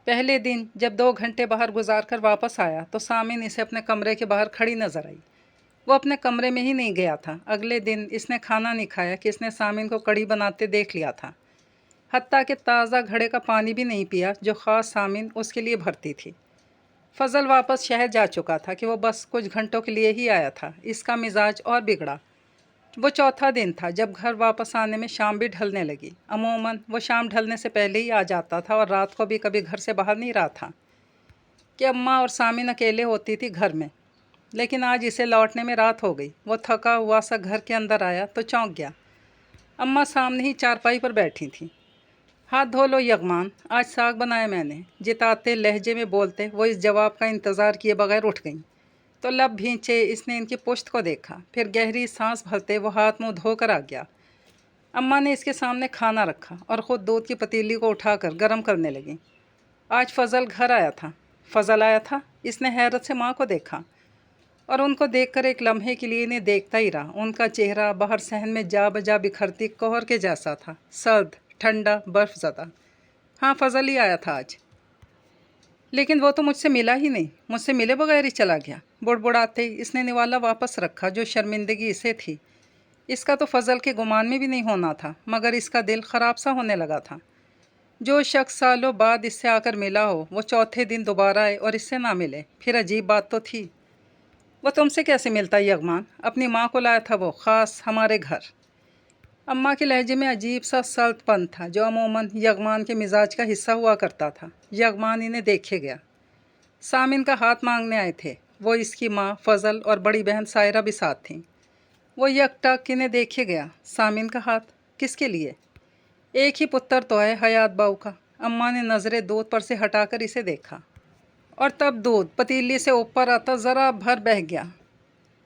पहले दिन जब 2 घंटे बाहर गुजार कर वापस आया तो सामिन इसे अपने कमरे के बाहर खड़ी नजर आई। वो अपने कमरे में ही नहीं गया था। अगले दिन इसने खाना नहीं खाया कि इसने सामिन को कढ़ी बनाते देख लिया था। हत्ता कि ताज़ा घड़े का पानी भी नहीं पिया जो ख़ास सामिन उसके लिए भरती थी। फजल वापस शहर जा चुका था कि वो बस कुछ घंटों के लिए ही आया था। इसका मिजाज और बिगड़ा। वो चौथा दिन था जब घर वापस आने में शाम भी ढलने लगी। अमूमन वो शाम ढलने से पहले ही आ जाता था और रात को भी कभी घर से बाहर नहीं रहा था कि अम्मा और सामिन अकेले होती थी घर में। लेकिन आज इसे लौटने में रात हो गई। वो थका हुआ सा घर के अंदर आया तो चौंक गया। अम्मा सामने ही चारपाई पर बैठी थी। हाथ धो लो यगमान, आज साग बनाया मैंने, जिताते लहजे में बोलते वो इस जवाब का इंतज़ार किए बगैर उठ गई। तो लब भींचे इसने इनकी पुश्त को देखा, फिर गहरी सांस भरते वो हाथ मुंह धोकर आ गया। अम्मा ने इसके सामने खाना रखा और ख़ुद दूध की पतीली को उठाकर गर्म करने लगी। आज फजल घर आया था। फजल आया था? इसने हैरत से माँ को देखा और उनको देखकर एक लम्हे के लिए इन्हें देखता ही रहा। उनका चेहरा बाहर सहन में जा बजा बिखरती कोहर के जैसा था, सर्द, ठंडा, बर्फ़ ज़दा। हाँ, फजल ही आया था आज, लेकिन वो तो मुझसे मिला ही नहीं, मुझसे मिले बगैर ही चला गया। बुड़बुड़ाते इसने निवाला वापस रखा जो शर्मिंदगी इसे थी। इसका तो फजल के गुमान में भी नहीं होना था, मगर इसका दिल ख़राब सा होने लगा था। जो शख्स सालों बाद इससे आकर मिला हो वो चौथे दिन दोबारा आए और इससे ना मिले, फिर अजीब बात तो थी। वो तुमसे कैसे मिलता यगमान? अपनी माँ को लाया था वो, ख़ास हमारे घर। अम्मा के लहजे में अजीब सा सल्तपन था जो अमूमन यगमान के मिजाज का हिस्सा हुआ करता था। यगमान इन्हें देखे गया। सामिन का हाथ मांगने आए थे। वो, इसकी माँ फजल और बड़ी बहन सायरा भी साथ थीं। वो यकटक इन्हें देखे गया। सामिन का हाथ किसके लिए? एक ही पुत्र तो है हयात बाऊ का। अम्मा ने नज़रें दूध पर से हटाकर इसे देखा और तब दूध पतीली से ऊपर आता ज़रा भर बह गया।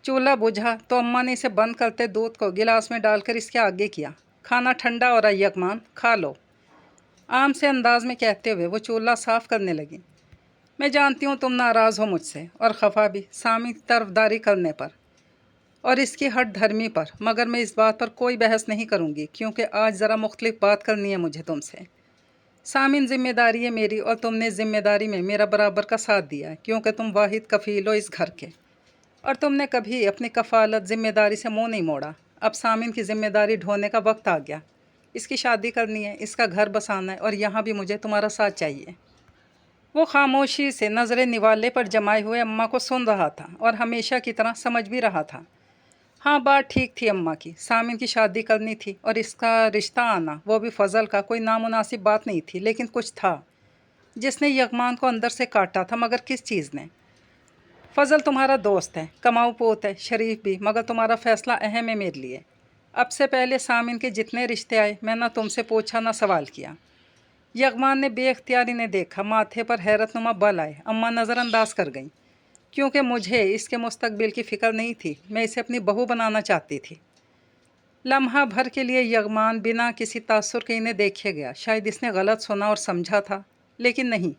चूल्हा बुझा तो अम्मा ने इसे बंद करते दूध को गिलास में डालकर इसके आगे किया। खाना ठंडा हो रहा है यकमान, खा लो, आम से अंदाज में कहते हुए वो चूल्हा साफ़ करने लगी। मैं जानती हूँ तुम नाराज़ हो मुझसे और ख़फा भी सामी की तरफदारी करने पर और इसकी हट धर्मी पर, मगर मैं इस बात पर कोई बहस नहीं करूँगी क्योंकि आज ज़रा मुख्तलिफ बात करनी है मुझे तुमसे। सामिन, ज़िम्मेदारी है मेरी और तुमने ज़िम्मेदारी में मेरा बराबर का साथ दिया है क्योंकि तुम वाहिद कफ़ील हो इस घर के और तुमने कभी अपनी कफ़ालत ज़िम्मेदारी से मुँह नहीं मोड़ा। अब सामिन की ज़िम्मेदारी ढोने का वक्त आ गया। इसकी शादी करनी है, इसका घर बसाना है और यहाँ भी मुझे तुम्हारा साथ चाहिए। वो खामोशी से नज़रें निवाले पर जमाए हुए अम्मा को सुन रहा था और हमेशा की तरह समझ भी रहा था। हाँ, बात ठीक थी अम्मा की। सामिन की शादी करनी थी और इसका रिश्ता आना, वो भी फजल का, कोई नामुनासिब बात नहीं थी। लेकिन कुछ था जिसने यगमान को अंदर से काटा था। मगर किस चीज़ ने? फजल तुम्हारा दोस्त है, कमाऊ पोत है, शरीफ भी, मगर तुम्हारा फ़ैसला अहम है मेरे लिए। अब से पहले सामिन के जितने रिश्ते आए मैं ना तुमसे पूछा ना सवाल किया। यगमान ने बेख्तियार इन्हें देखा। माथे पर हैरतनुमा बल आए। अम्मा नज़रअंदाज कर गईं क्योंकि मुझे इसके मुस्तकबिल की फ़िक्र नहीं थी। मैं इसे अपनी बहू बनाना चाहती थी। लम्हा भर के लिए यगमान बिना किसी तासुर के इन्हें देखे गया। शायद इसने गलत सुना और समझा था, लेकिन नहीं।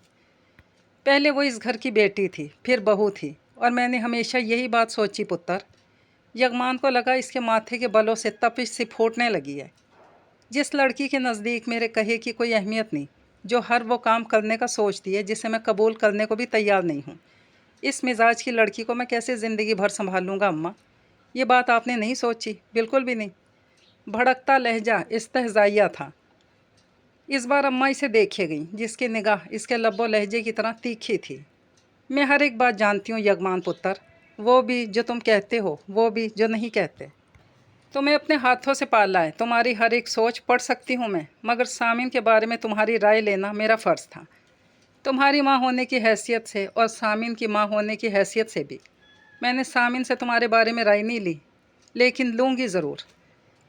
पहले वो इस घर की बेटी थी, फिर बहू थी और मैंने हमेशा यही बात सोची पुत्र। यगमान को लगा इसके माथे के बलों से तपिश सी फूटने लगी है। जिस लड़की के नज़दीक मेरे कहे की कोई अहमियत नहीं, जो हर वो काम करने का सोचती है जिसे मैं कबूल करने को भी तैयार नहीं हूँ, इस मिजाज की लड़की को मैं कैसे ज़िंदगी भर संभालूँगा अम्मा? ये बात आपने नहीं सोची? बिल्कुल भी नहीं। भड़कता लहजा इस्तहज़ाइया था। इस बार अम्मा इसे देखे गईं, जिसकी निगाह इसके लब्बो लहजे की तरह तीखी थी। मैं हर एक बात जानती हूँ यगमान पुत्र, वो भी जो तुम कहते हो, वो भी जो नहीं कहते। तुम्हें अपने हाथों से पाला है, तुम्हारी हर एक सोच पढ़ सकती हूँ मैं, मगर सामिन के बारे में तुम्हारी राय लेना मेरा फ़र्ज़ था। तुम्हारी माँ होने की हैसियत से और सामिन की माँ होने की हैसियत से भी मैंने सामिन से तुम्हारे बारे में राय नहीं ली, लेकिन लूँगी ज़रूर।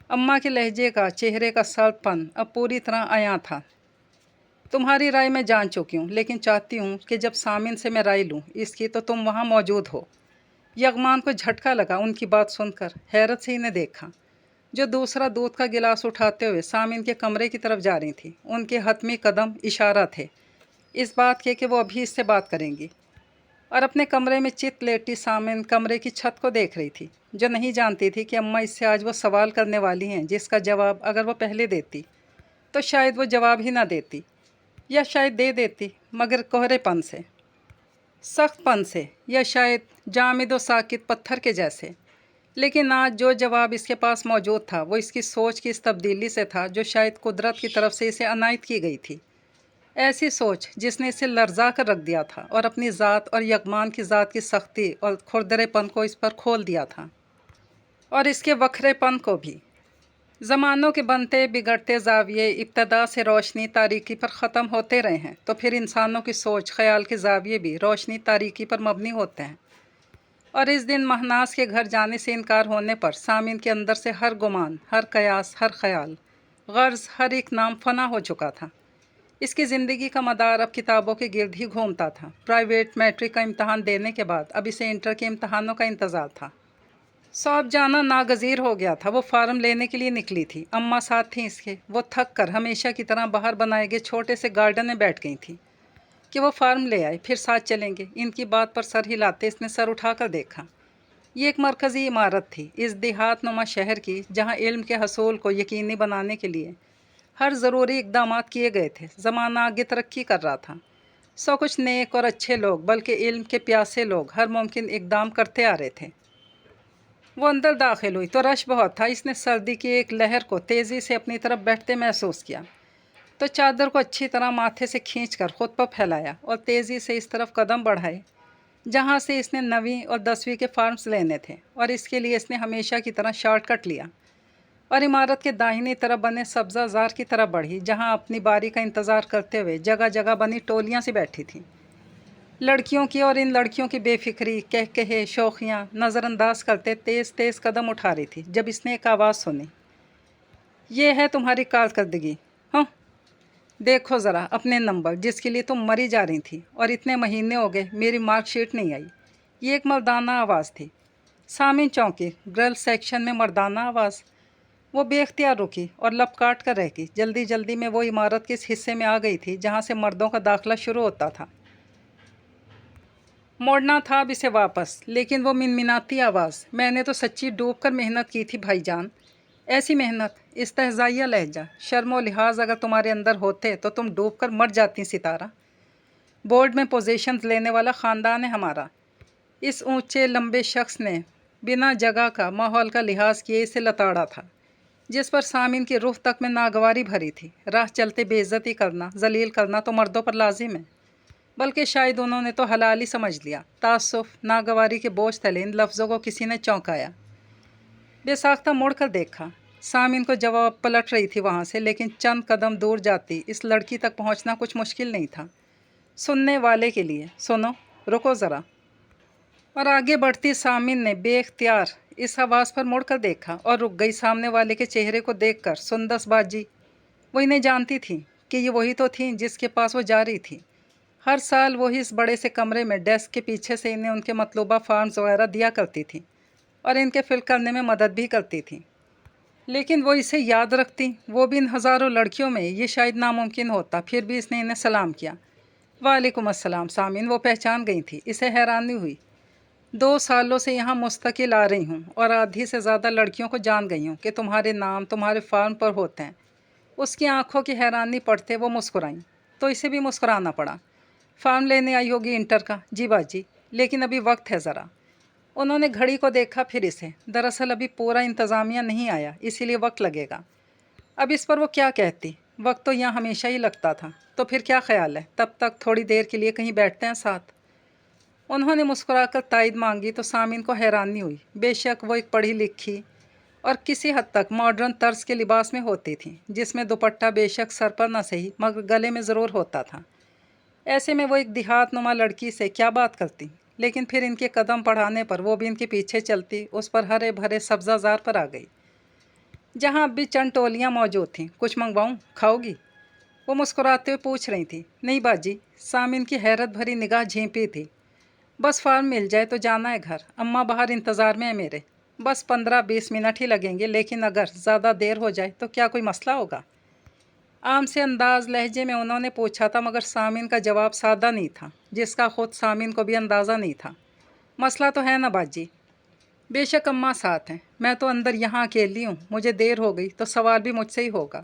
अम्मा के लहजे का, चेहरे का सल्तपन अब पूरी तरह आया था। तुम्हारी राय मैं जान चुकी हूँ, लेकिन चाहती हूँ कि जब सामिन से मैं राय लूँ इसकी तो तुम वहाँ मौजूद हो। यगमान को झटका लगा उनकी बात सुनकर। हैरत से इन्हें देखा जो दूसरा दूध का गिलास उठाते हुए सामिन के कमरे की तरफ जा रही थी। उनके हतमी कदम इशारा थे इस बात के कि वो अभी इससे बात करेंगी। और अपने कमरे में चित लेटी सामिन कमरे की छत को देख रही थी, जो नहीं जानती थी कि अम्मा इससे आज वो सवाल करने वाली हैं जिसका जवाब अगर वो पहले देती तो शायद वो जवाब ही ना देती, या शायद दे देती मगर कोहरेपन से, सख्तपन से, या शायद जामिद व साकित पत्थर के जैसे। लेकिन आज जो जवाब इसके पास मौजूद था वो इसकी सोच की इस तब्दीली से था जो शायद कुदरत की तरफ से इसे अनायत की गई थी। ऐसी सोच जिसने इसे लर्जा कर रख दिया था और अपनी ज़ात और यगमान की ज़ात की सख्ती और खुरदरेपन को इस पर खोल दिया था, और इसके वखरेपन को भी। ज़मानों के बनते बिगड़ते ज़ाविये इब्तदा से रोशनी तारीकी पर ख़त्म होते रहे हैं, तो फिर इंसानों की सोच ख़याल के ज़ाविये भी रोशनी तारीकी पर मबनी होते हैं। और इस दिन महनास के घर जाने से इनकार होने पर सामिन के अंदर से हर गुमान, हर कयास, हर ख़याल, गर्ज़, हर एक नाम फ़ना हो चुका था। इसकी ज़िंदगी का मदार अब किताबों के गिर्द ही घूमता था। प्राइवेट मैट्रिक का इम्तहान देने के बाद अब इसे इंटर के इम्तहानों का इंतज़ार था। सौंप जाना नागज़ीर हो गया था। वो फार्म लेने के लिए निकली थी। अम्मा साथ थी इसके। वो थक कर हमेशा की तरह बाहर बनाए गए छोटे से गार्डन में बैठ गई थी कि वो फार्म ले आए, फिर साथ चलेंगे। इनकी बात पर सर हिलाते इसने सर उठाकर देखा। ये एक मरकज़ी इमारत थी इस देहात नुमा शहर की, जहाँ इल्म के हसूल को यकीनी बनाने के लिए हर ज़रूरी इक़दाम किए गए थे। ज़माना आगे तरक्की कर रहा था। सौ कुछ नेक और अच्छे लोग, बल्कि इल्म के प्यासे लोग, हर मुमकिन इक़दाम करते आ रहे थे। वो अंदर दाखिल हुई तो रश बहुत था। इसने सर्दी की एक लहर को तेज़ी से अपनी तरफ बैठते महसूस किया, तो चादर को अच्छी तरह माथे से खींचकर खुद पर फैलाया और तेज़ी से इस तरफ कदम बढ़ाए जहाँ से इसने 9वीं और 10वीं के फार्म्स लेने थे, और इसके लिए इसने हमेशा की तरह शॉर्टकट लिया। اور عمارت کے داہنی طرف بنے سبزہ زار کی طرف بڑھی، جہاں اپنی باری کا انتظار کرتے ہوئے جگہ جگہ بنی ٹولیاں سی بیٹھی تھیں، لڑکیوں کی، اور ان لڑکیوں کی بے فکری، کہے شوخیاں نظر انداز کرتے تیز تیز قدم اٹھا رہی تھی، جب اس نے ایک آواز سنی، یہ ہے تمہاری کارکردگی، ہاں دیکھو ذرا اپنے نمبر، جس کے لیے تم مری جا رہی تھی، اور اتنے مہینے ہو گئے میری مارک شیٹ نہیں آئی۔ یہ ایک مردانہ آواز تھی۔ سامعین چونکے، گرل سیکشن میں مردانہ آواز؟ وہ بے اختیار رکی اور لب کاٹ کر رہ گئی۔ جلدی جلدی میں وہ عمارت کے اس حصے میں آ گئی تھی جہاں سے مردوں کا داخلہ شروع ہوتا تھا۔ موڑنا تھا اب اسے واپس، لیکن وہ منمناتی آواز، میں نے تو سچی ڈوب کر محنت کی تھی بھائی جان، ایسی محنت، استہزائیہ لہجہ، شرم و لحاظ اگر تمہارے اندر ہوتے تو تم ڈوب کر مر جاتی ستارہ۔ بورڈ میں پوزیشنز لینے والا خاندان ہے ہمارا۔ اس اونچے لمبے شخص نے بنا جگہ کا، ماحول کا لحاظ کیے اسے لتاڑا تھا، جس پر سامعین کی روح تک میں ناگواری بھری تھی۔ راہ چلتے بے عزتی کرنا، ذلیل کرنا تو مردوں پر لازم ہے، بلکہ شاید انہوں نے تو حلال ہی سمجھ لیا۔ تعصف، ناگواری کے بوجھ تلے ان لفظوں کو کسی نے چونکایا۔ بے ساختہ مڑ کر دیکھا، سامعین کو جواب پلٹ رہی تھی وہاں سے، لیکن چند قدم دور جاتی اس لڑکی تک پہنچنا کچھ مشکل نہیں تھا۔ سننے والے کے لیے، سنو، رکو ذرا۔ اور آگے بڑھتی سامعین نے بے اختیار اس آواز پر مڑ کر دیکھا اور رک گئی۔ سامنے والے کے چہرے کو دیکھ کر سندس باجی، وہ انہیں جانتی تھی کہ یہ وہی تو تھیں جس کے پاس وہ جا رہی تھی۔ ہر سال وہی اس بڑے سے کمرے میں ڈیسک کے پیچھے سے انہیں ان کے مطلوبہ فارمز وغیرہ دیا کرتی تھی اور ان کے فل کرنے میں مدد بھی کرتی تھی، لیکن وہ اسے یاد رکھتی، وہ بھی ان ہزاروں لڑکیوں میں یہ شاید ناممکن ہوتا۔ پھر بھی اس نے انہیں سلام کیا۔ وعلیکم السلام۔ سامعین وہ پہچان گئی تھی، اسے حیرانی ہوئی۔ 2 سالوں سے یہاں مستقل آ رہی ہوں اور آدھی سے زیادہ لڑکیوں کو جان گئی ہوں کہ تمہارے نام تمہارے فارم پر ہوتے ہیں۔ اس کی آنکھوں کی حیرانی پڑھتے وہ مسکرائیں، تو اسے بھی مسکرانا پڑا۔ فارم لینے آئی ہوگی انٹر کا؟ جی باجی، لیکن ابھی وقت ہے ذرا۔ انہوں نے گھڑی کو دیکھا، پھر اسے، دراصل ابھی پورا انتظامیہ نہیں آیا، اسی لیے وقت لگے گا۔ اب اس پر وہ کیا کہتی، وقت تو یہاں ہمیشہ ہی لگتا تھا، تو پھر کیا خیال ہے تب تک تھوڑی دیر کے لیے کہیں بیٹھتے ہیں ساتھ؟ انہوں نے مسکرا کر تائید مانگی تو سامعین کو حیرانی ہوئی۔ بے شک وہ ایک پڑھی لکھی اور کسی حد تک ماڈرن طرز کے لباس میں ہوتی تھی، جس میں دوپٹہ بے شک سر پر نہ صحیح مگر گلے میں ضرور ہوتا تھا۔ ایسے میں وہ ایک دیہات نما لڑکی سے کیا بات کرتی، لیکن پھر ان کے قدم بڑھانے پر وہ بھی ان کے پیچھے چلتی اس پر ہرے بھرے سبزہ زار پر آ گئی، جہاں اب بھی چند ٹولیاں موجود تھیں۔ کچھ منگواؤں، کھاؤ گی؟ وہ مسکراتے ہوئے پوچھ رہی تھی۔ نہیں باجی، سامعین کی حیرت بھری نگاہ جھیپی تھی۔ بس فارم مل جائے تو جانا ہے گھر، اماں باہر انتظار میں ہے میرے۔ بس 15-20 منٹ ہی لگیں گے، لیکن اگر زیادہ دیر ہو جائے تو کیا کوئی مسئلہ ہوگا؟ عام سے انداز لہجے میں انہوں نے پوچھا تھا، مگر سامعین کا جواب سادہ نہیں تھا، جس کا خود سامعین کو بھی اندازہ نہیں تھا۔ مسئلہ تو ہے نا باجی، بے شک اماں ساتھ ہیں، میں تو اندر یہاں اکیلی ہوں، مجھے دیر ہو گئی تو سوال بھی مجھ سے ہی ہوگا۔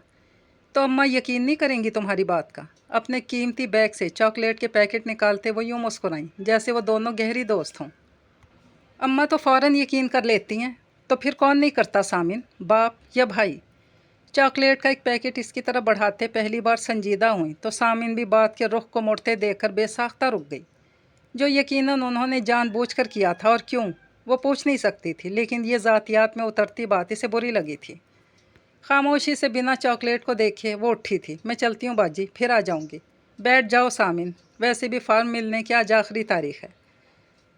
تو اماں یقین نہیں کریں گی تمہاری بات کا؟ اپنے قیمتی بیگ سے چاکلیٹ کے پیکٹ نکالتے وہ یوں مسکرائیں جیسے وہ دونوں گہری دوست ہوں۔ اماں تو فوراً یقین کر لیتی ہیں، تو پھر کون نہیں کرتا سامعین، باپ یا بھائی؟ چاکلیٹ کا ایک پیکٹ اس کی طرف بڑھاتے پہلی بار سنجیدہ ہوئیں تو سامعین بھی بات کے رخ کو مڑتے دیکھ کر بے ساختہ رک گئی، جو یقیناً انہوں نے جان بوجھ کر کیا تھا، اور کیوں وہ پوچھ نہیں سکتی تھی، لیکن یہ ذاتیات میں اترتی بات اسے بری لگی تھی۔ خاموشی سے بنا چاکلیٹ کو دیکھے وہ اٹھی تھی۔ میں چلتی ہوں باجی، پھر آ جاؤں گی۔ بیٹھ جاؤ سامعین، ویسے بھی فارم ملنے کی آج آخری تاریخ ہے۔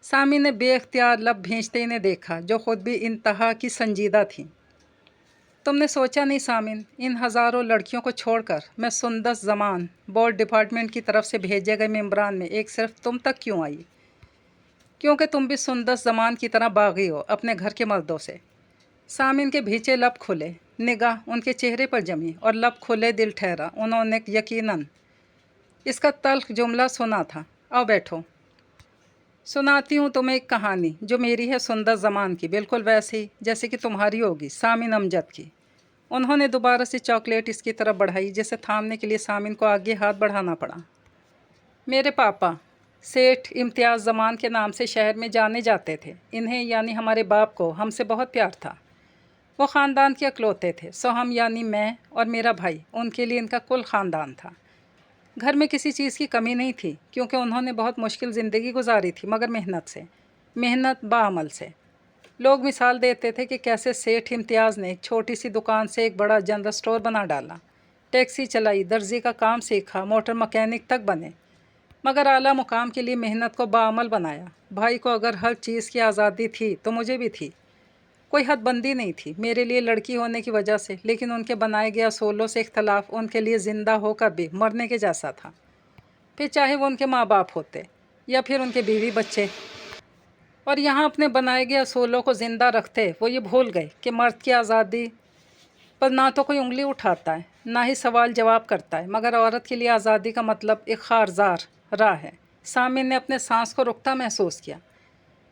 سامعین نے بے اختیار لب بھینچتے انہیں دیکھا، جو خود بھی انتہا کی سنجیدہ تھیں۔ تم نے سوچا نہیں سامعین، ان ہزاروں لڑکیوں کو چھوڑ کر میں سندس زمان بورڈ ڈپارٹمنٹ کی طرف سے بھیجے گئے ممبران میں ایک صرف تم تک کیوں آئی؟ کیونکہ تم بھی سندس زمان کی طرح باغی ہو اپنے گھر کے مردوں سے۔ سامعین کے بھیچے لب کھلے، نگاہ ان کے چہرے پر جمی، اور لب کھلے دل ٹھہرا۔ انہوں نے یقیناً اس کا تلخ جملہ سنا تھا۔ آؤ بیٹھو، سناتی ہوں تمہیں ایک کہانی جو میری ہے سندس زمان کی، بالکل ویسی جیسے کہ تمہاری ہوگی، سامعین امجد کی۔ انہوں نے دوبارہ سے چاکلیٹ اس کی طرف بڑھائی، جسے تھامنے کے لیے سامعین کو آگے ہاتھ بڑھانا پڑا۔ میرے پاپا سیٹھ امتیاز زمان کے نام سے شہر میں جانے جاتے تھے۔ انہیں یعنی ہمارے باپ کو ہم سے بہت پیار تھا۔ وہ خاندان کے اکلوتے تھے، سو ہم یعنی میں اور میرا بھائی ان کے لیے ان کا کل خاندان تھا۔ گھر میں کسی چیز کی کمی نہیں تھی، کیونکہ انہوں نے بہت مشکل زندگی گزاری تھی، مگر محنت سے، محنت بعمل سے۔ लोग मिसाल देते थे कि कैसे सेठ इम्तियाज़ ने एक छोटी सी दुकान से एक बड़ा जनरल स्टोर बना डाला, टैक्सी चलाई, दर्जी का काम सीखा, मोटर मैकेनिक तक बने, मगर आला मुकाम के लिए मेहनत को बाअमल बनाया। भाई को अगर हर चीज़ की आज़ादी थी तो मुझे भी थी। कोई हदबंदी नहीं थी मेरे लिए लड़की होने की वजह से, लेकिन उनके बनाए गए असूलों से इख्तलाफ उनके लिए ज़िंदा होकर भी मरने के जैसा था। फिर चाहे वो उनके माँ बाप होते या फिर उनके बीवी बच्चे। और यहाँ अपने बनाए गए असूलों को ज़िंदा रखते वो ये भूल गए कि मर्द की आज़ादी पर ना तो कोई उंगली उठाता है, ना ही सवाल जवाब करता है, मगर औरत के लिए आज़ादी का मतलब एक खारजार राह है। सामिन ने अपने सांस को रुकता महसूस किया।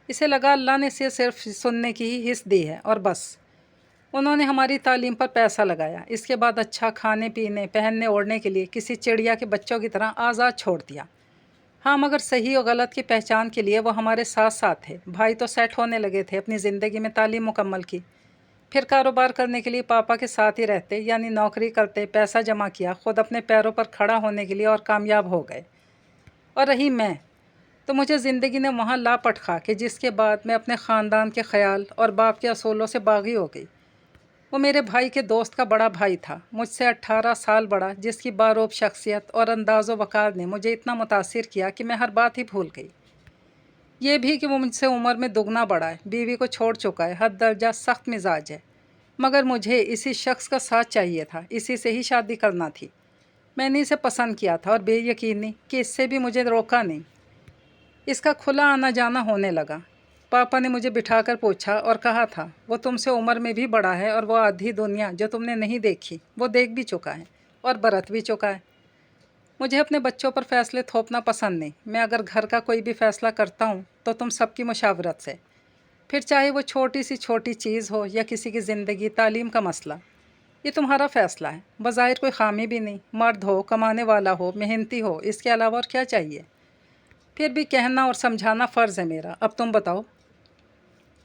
इसे लगा अल्लाह ने इसे सिर्फ सुनने की ही हिस्स दी है और बस। उन्होंने हमारी तालीम पर पैसा लगाया, इसके बाद अच्छा खाने पीने पहनने ओढ़ने के लिए किसी चिड़िया के बच्चों की तरह आज़ाद छोड़ दिया। हाँ, मगर सही और गलत की पहचान के लिए वो हमारे साथ साथ थे। भाई तो सेट होने लगे थे, अपनी ज़िंदगी में तालीम मुकम्मल की, फिर कारोबार करने के लिए पापा के साथ ही रहते, यानी नौकरी करते, पैसा जमा किया, ख़ुद अपने पैरों पर खड़ा होने के लिए और कामयाब हो गए। और रही मैं, तो मुझे ज़िंदगी ने वहाँ ला पटखा कि जिसके बाद मैं अपने ख़ानदान के ख़याल और बाप के असूलों से बागी हो गई। वो मेरे भाई के दोस्त का बड़ा भाई था, मुझसे 18 साल बड़ा, जिसकी बारोब शख्सियत और अंदाज़ो वक़ार ने मुझे इतना मुतासिर किया कि मैं हर बात ही भूल गई। ये भी कि वो मुझसे उम्र में दुगना बड़ा है, बीवी को छोड़ चुका है, हद दर्जा सख्त मिजाज है, मगर मुझे इसी शख्स का साथ चाहिए था, इसी से ही शादी करना थी। मैंने इसे पसंद किया था और बेयकीनी कि इससे भी मुझे रोका नहीं। इसका खुला आना जाना होने लगा। पापा ने मुझे बिठाकर पूछा और कहा था, वो तुमसे उम्र में भी बड़ा है और वो आधी दुनिया जो तुमने नहीं देखी वो देख भी चुका है और बरत भी चुका है। मुझे अपने बच्चों पर फैसले थोपना पसंद नहीं। मैं अगर घर का कोई भी फ़ैसला करता हूँ तो तुम सबकी मुशावरत से, फिर चाहे वो छोटी सी छोटी चीज़ हो या किसी की ज़िंदगी तालीम का मसला। ये तुम्हारा फ़ैसला है। बज़ाहिर कोई ख़ामी भी नहीं, मर्द हो, कमाने वाला हो, मेहनती हो, इसके अलावा और क्या चाहिए। फिर भी कहना और समझाना फ़र्ज़ है मेरा। अब तुम बताओ।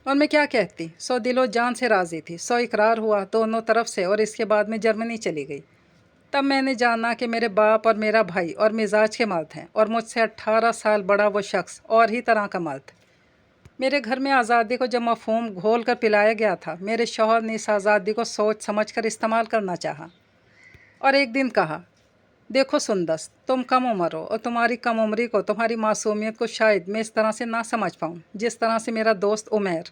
और मैं क्या कहती, सौ दिलो जान से राज़ी थी, सौ इकरार हुआ दोनों तरफ से, और इसके बाद मैं जर्मनी चली गई। तब मैंने जाना कि मेरे बाप और मेरा भाई और मिजाज के मर्द हैं, और मुझसे 18 साल बड़ा वो शख्स और ही तरह का मर्द। मेरे घर में आज़ादी को जब मफ़हूम घोल कर पिलाया गया था, मेरे शौहर ने इस आज़ादी को सोच समझ कर इस्तेमाल करना चाहा और एक दिन कहा, देखो सुंदस, तुम कम उम्र हो और तुम्हारी कम उम्री को, तुम्हारी मासूमियत को शायद मैं इस तरह से ना समझ पाऊँ जिस तरह से मेरा दोस्त उमैर।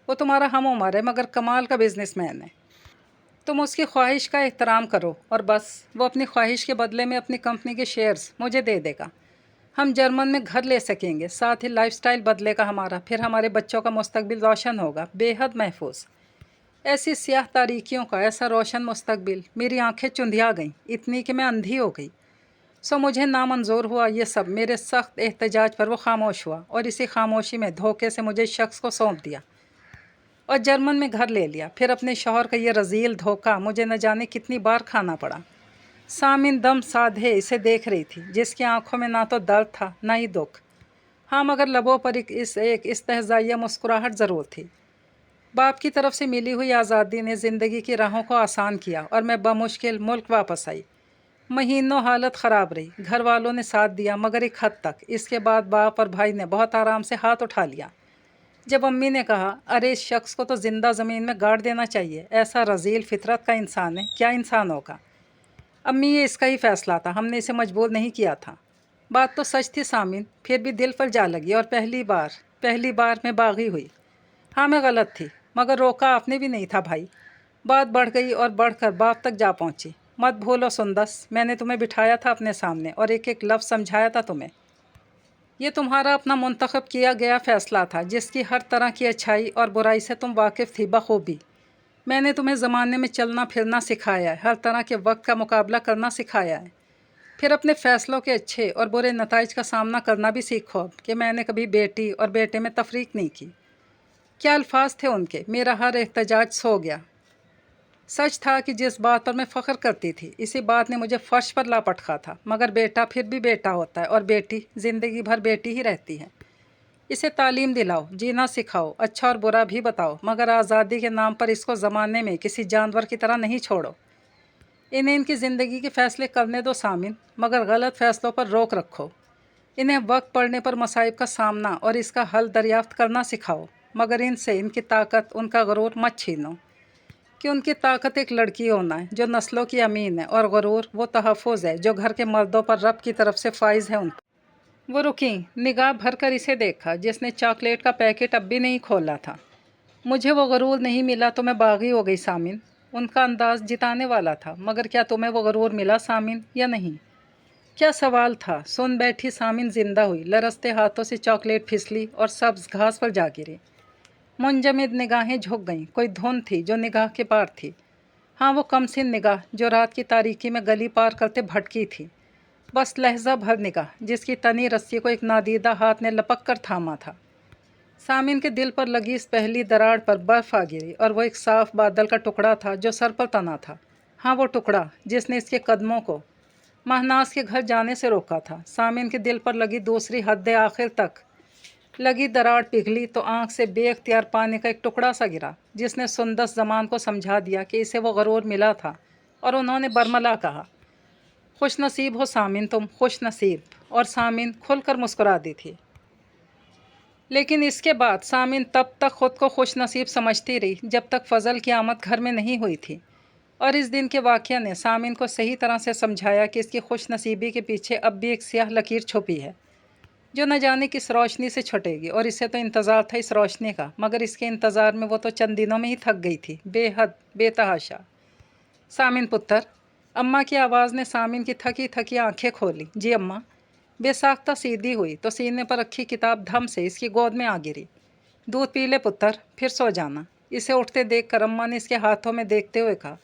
वो तुम्हारा हम उम्र है मगर कमाल का बिजनेसमैन है। तुम उसकी ख्वाहिश का एहतराम करो और बस। वो अपनी ख्वाहिश के बदले में अपनी कंपनी के शेयर्स मुझे दे देगा। हम जर्मन में घर ले सकेंगे, साथ ही लाइफस्टाइल बदलेगा हमारा, फिर हमारे बच्चों का मुस्तकबिल रोशन होगा, बेहद महफूज। ऐसी स्याह तारीकियों का ऐसा रोशन मुस्तकबिल। मेरी आंखें चुंधिया गईं, इतनी कि मैं अंधी हो गई। सो मुझे नामंजूर हुआ ये सब। मेरे सख्त एहतजाज पर वो खामोश हुआ और इसी खामोशी में धोखे से मुझे शख्स को सौंप दिया और जर्मन में घर ले लिया। फिर अपने शौहर का ये रज़ील धोखा मुझे न जाने कितनी बार खाना पड़ा। सामिन दम साधे इसे देख रही थी, जिसकी आंखों में ना तो दर्द था ना ही दुख। हाँ, मगर लबों पर एक इस्तेहज़ाइया मुस्कुराहट ज़रूर थी। बाप की तरफ से मिली हुई आज़ादी ने ज़िंदगी की राहों को आसान किया और मैं बमुश्किल मुल्क वापस आई। महीनों हालत ख़राब रही, घर वालों ने साथ दिया मगर एक हद तक। इसके बाद बाप और भाई ने बहुत आराम से हाथ उठा लिया। जब अम्मी ने कहा, अरे इस शख्स को तो ज़िंदा ज़मीन में गाड़ देना चाहिए, ऐसा रज़ील फितरत का इंसान है, क्या इंसान होगा। अम्मी, ये इसका ही फ़ैसला था, हमने इसे मजबूर नहीं किया था। बात तो सच थी सामिन, फिर भी दिल पर जा लगी और पहली बार मैं बागी हुई। हाँ, मैं गलत थी मगर रोका आपने भी नहीं था भाई। बात बढ़ गई और बढ़कर बाप तक जा पहुंची। मत भूलो सुंदस, मैंने तुम्हें बिठाया था अपने सामने और एक एक लफ्ज़ समझाया था तुम्हें। ये तुम्हारा अपना मुंतखब किया गया फ़ैसला था, जिसकी हर तरह की अच्छाई और बुराई से तुम वाकिफ़ थी बखूबी। मैंने तुम्हें ज़माने में चलना फिरना सिखाया है, हर तरह के वक्त का मुकाबला करना सिखाया है। फिर अपने फ़ैसलों के अच्छे और बुरे नताइज का सामना करना भी सीखो अब कि मैंने कभी बेटी और बेटे में तफरीक नहीं की। क्या अल्फाज थे उनके, मेरा हर एहतजाज सो गया। सच था कि जिस बात पर मैं फ़ख्र करती थी, इसी बात ने मुझे फ़र्श पर ला पटका था। मगर बेटा फिर भी बेटा होता है और बेटी ज़िंदगी भर बेटी ही रहती है। इसे तालीम दिलाओ, जीना सिखाओ, अच्छा और बुरा भी बताओ, मगर आज़ादी के नाम पर इसको ज़माने में किसी जानवर की तरह नहीं छोड़ो। इन्हें इनकी ज़िंदगी के फ़ैसले करने दो सामिन, मगर गलत फ़ैसलों पर रोक रखो। इन्हें वक्त पड़ने पर मसाइब का सामना और इसका हल दरियाफ्त करना सिखाओ। मगर इनसे इनकी ताकत, उनका गरूर मत छीनो कि उनकी ताकत एक लड़की होना है जो नस्लों की अमीन है, और गरूर वो तहफ़्फ़ुज़ है जो घर के मर्दों पर रब की तरफ से फ़ाइज़ है उन पर। वो रुकी, निगाह भर कर इसे देखा जिसने चॉकलेट का पैकेट अब भी नहीं खोला था। मुझे वो गरूर नहीं मिला तो मैं बागी हो गई सामिन। उनका अंदाज़ जिताने वाला था, मगर क्या तुम्हें वो गरूर मिला सामिन या नहीं? क्या सवाल था। सुन बैठी सामिन जिंदा हुई, लरसते हाथों से चॉकलेट फिसली और सब्ज घास पर जा गिरी। मुंजमद निगाहें झुक गईं। कोई धुन थी जो निगाह के पार थी। हाँ, वो कमसिन निगाह जो रात की तारीकी में गली पार करते भटकी थी। बस लहजा भर निगाह जिसकी तनी रस्सी को एक नादीदा हाथ ने लपक कर थामा था। सामिन के दिल पर लगी इस पहली दरार पर बर्फ आ गिरी, और वो एक साफ बादल का टुकड़ा था जो सर पर तना था। हाँ, वो टुकड़ा जिसने इसके कदमों को महनाज के घर जाने से रोका था। सामिन के दिल पर लगी दूसरी हद आखिर तक लगी दरार पिघली तो आंख से बेख्तियार पानी का एक टुकड़ा सा गिरा, जिसने सुंदस जमान को समझा दिया कि इसे वो गरूर मिला था। और उन्होंने बरमला कहा, खुश नसीब हो सामिन तुम, खुश नसीब। और सामिन खुलकर मुस्कुरा दी थी। लेकिन इसके बाद सामिन तब तक ख़ुद को खुश नसीब समझती रही जब तक फ़ज़ल की आमद घर में नहीं हुई थी। और इस दिन के वाक़या ने सामिन को सही तरह से समझाया कि इसकी खुश नसीबी के पीछे अब भी एक स्याह लकीर छुपी है जो न जाने किस रोशनी से छुटेगी। और इसे तो इंतज़ार था इस रोशनी का, मगर इसके इंतज़ार में वो तो चंद दिनों में ही थक गई थी, बेहद बेतहाशा। सामिन पुत्र। अम्मा की आवाज़ ने सामिन की थकी थकी आंखें खोली। जी अम्मा। बेसाख्ता सीधी हुई तो सीने पर रखी किताब धम से इसकी गोद में आ गिरी। दूध पी ले पुत्र, फिर सो जाना। इसे उठते देख कर अम्मा ने इसके हाथों में देखते हुए कहा,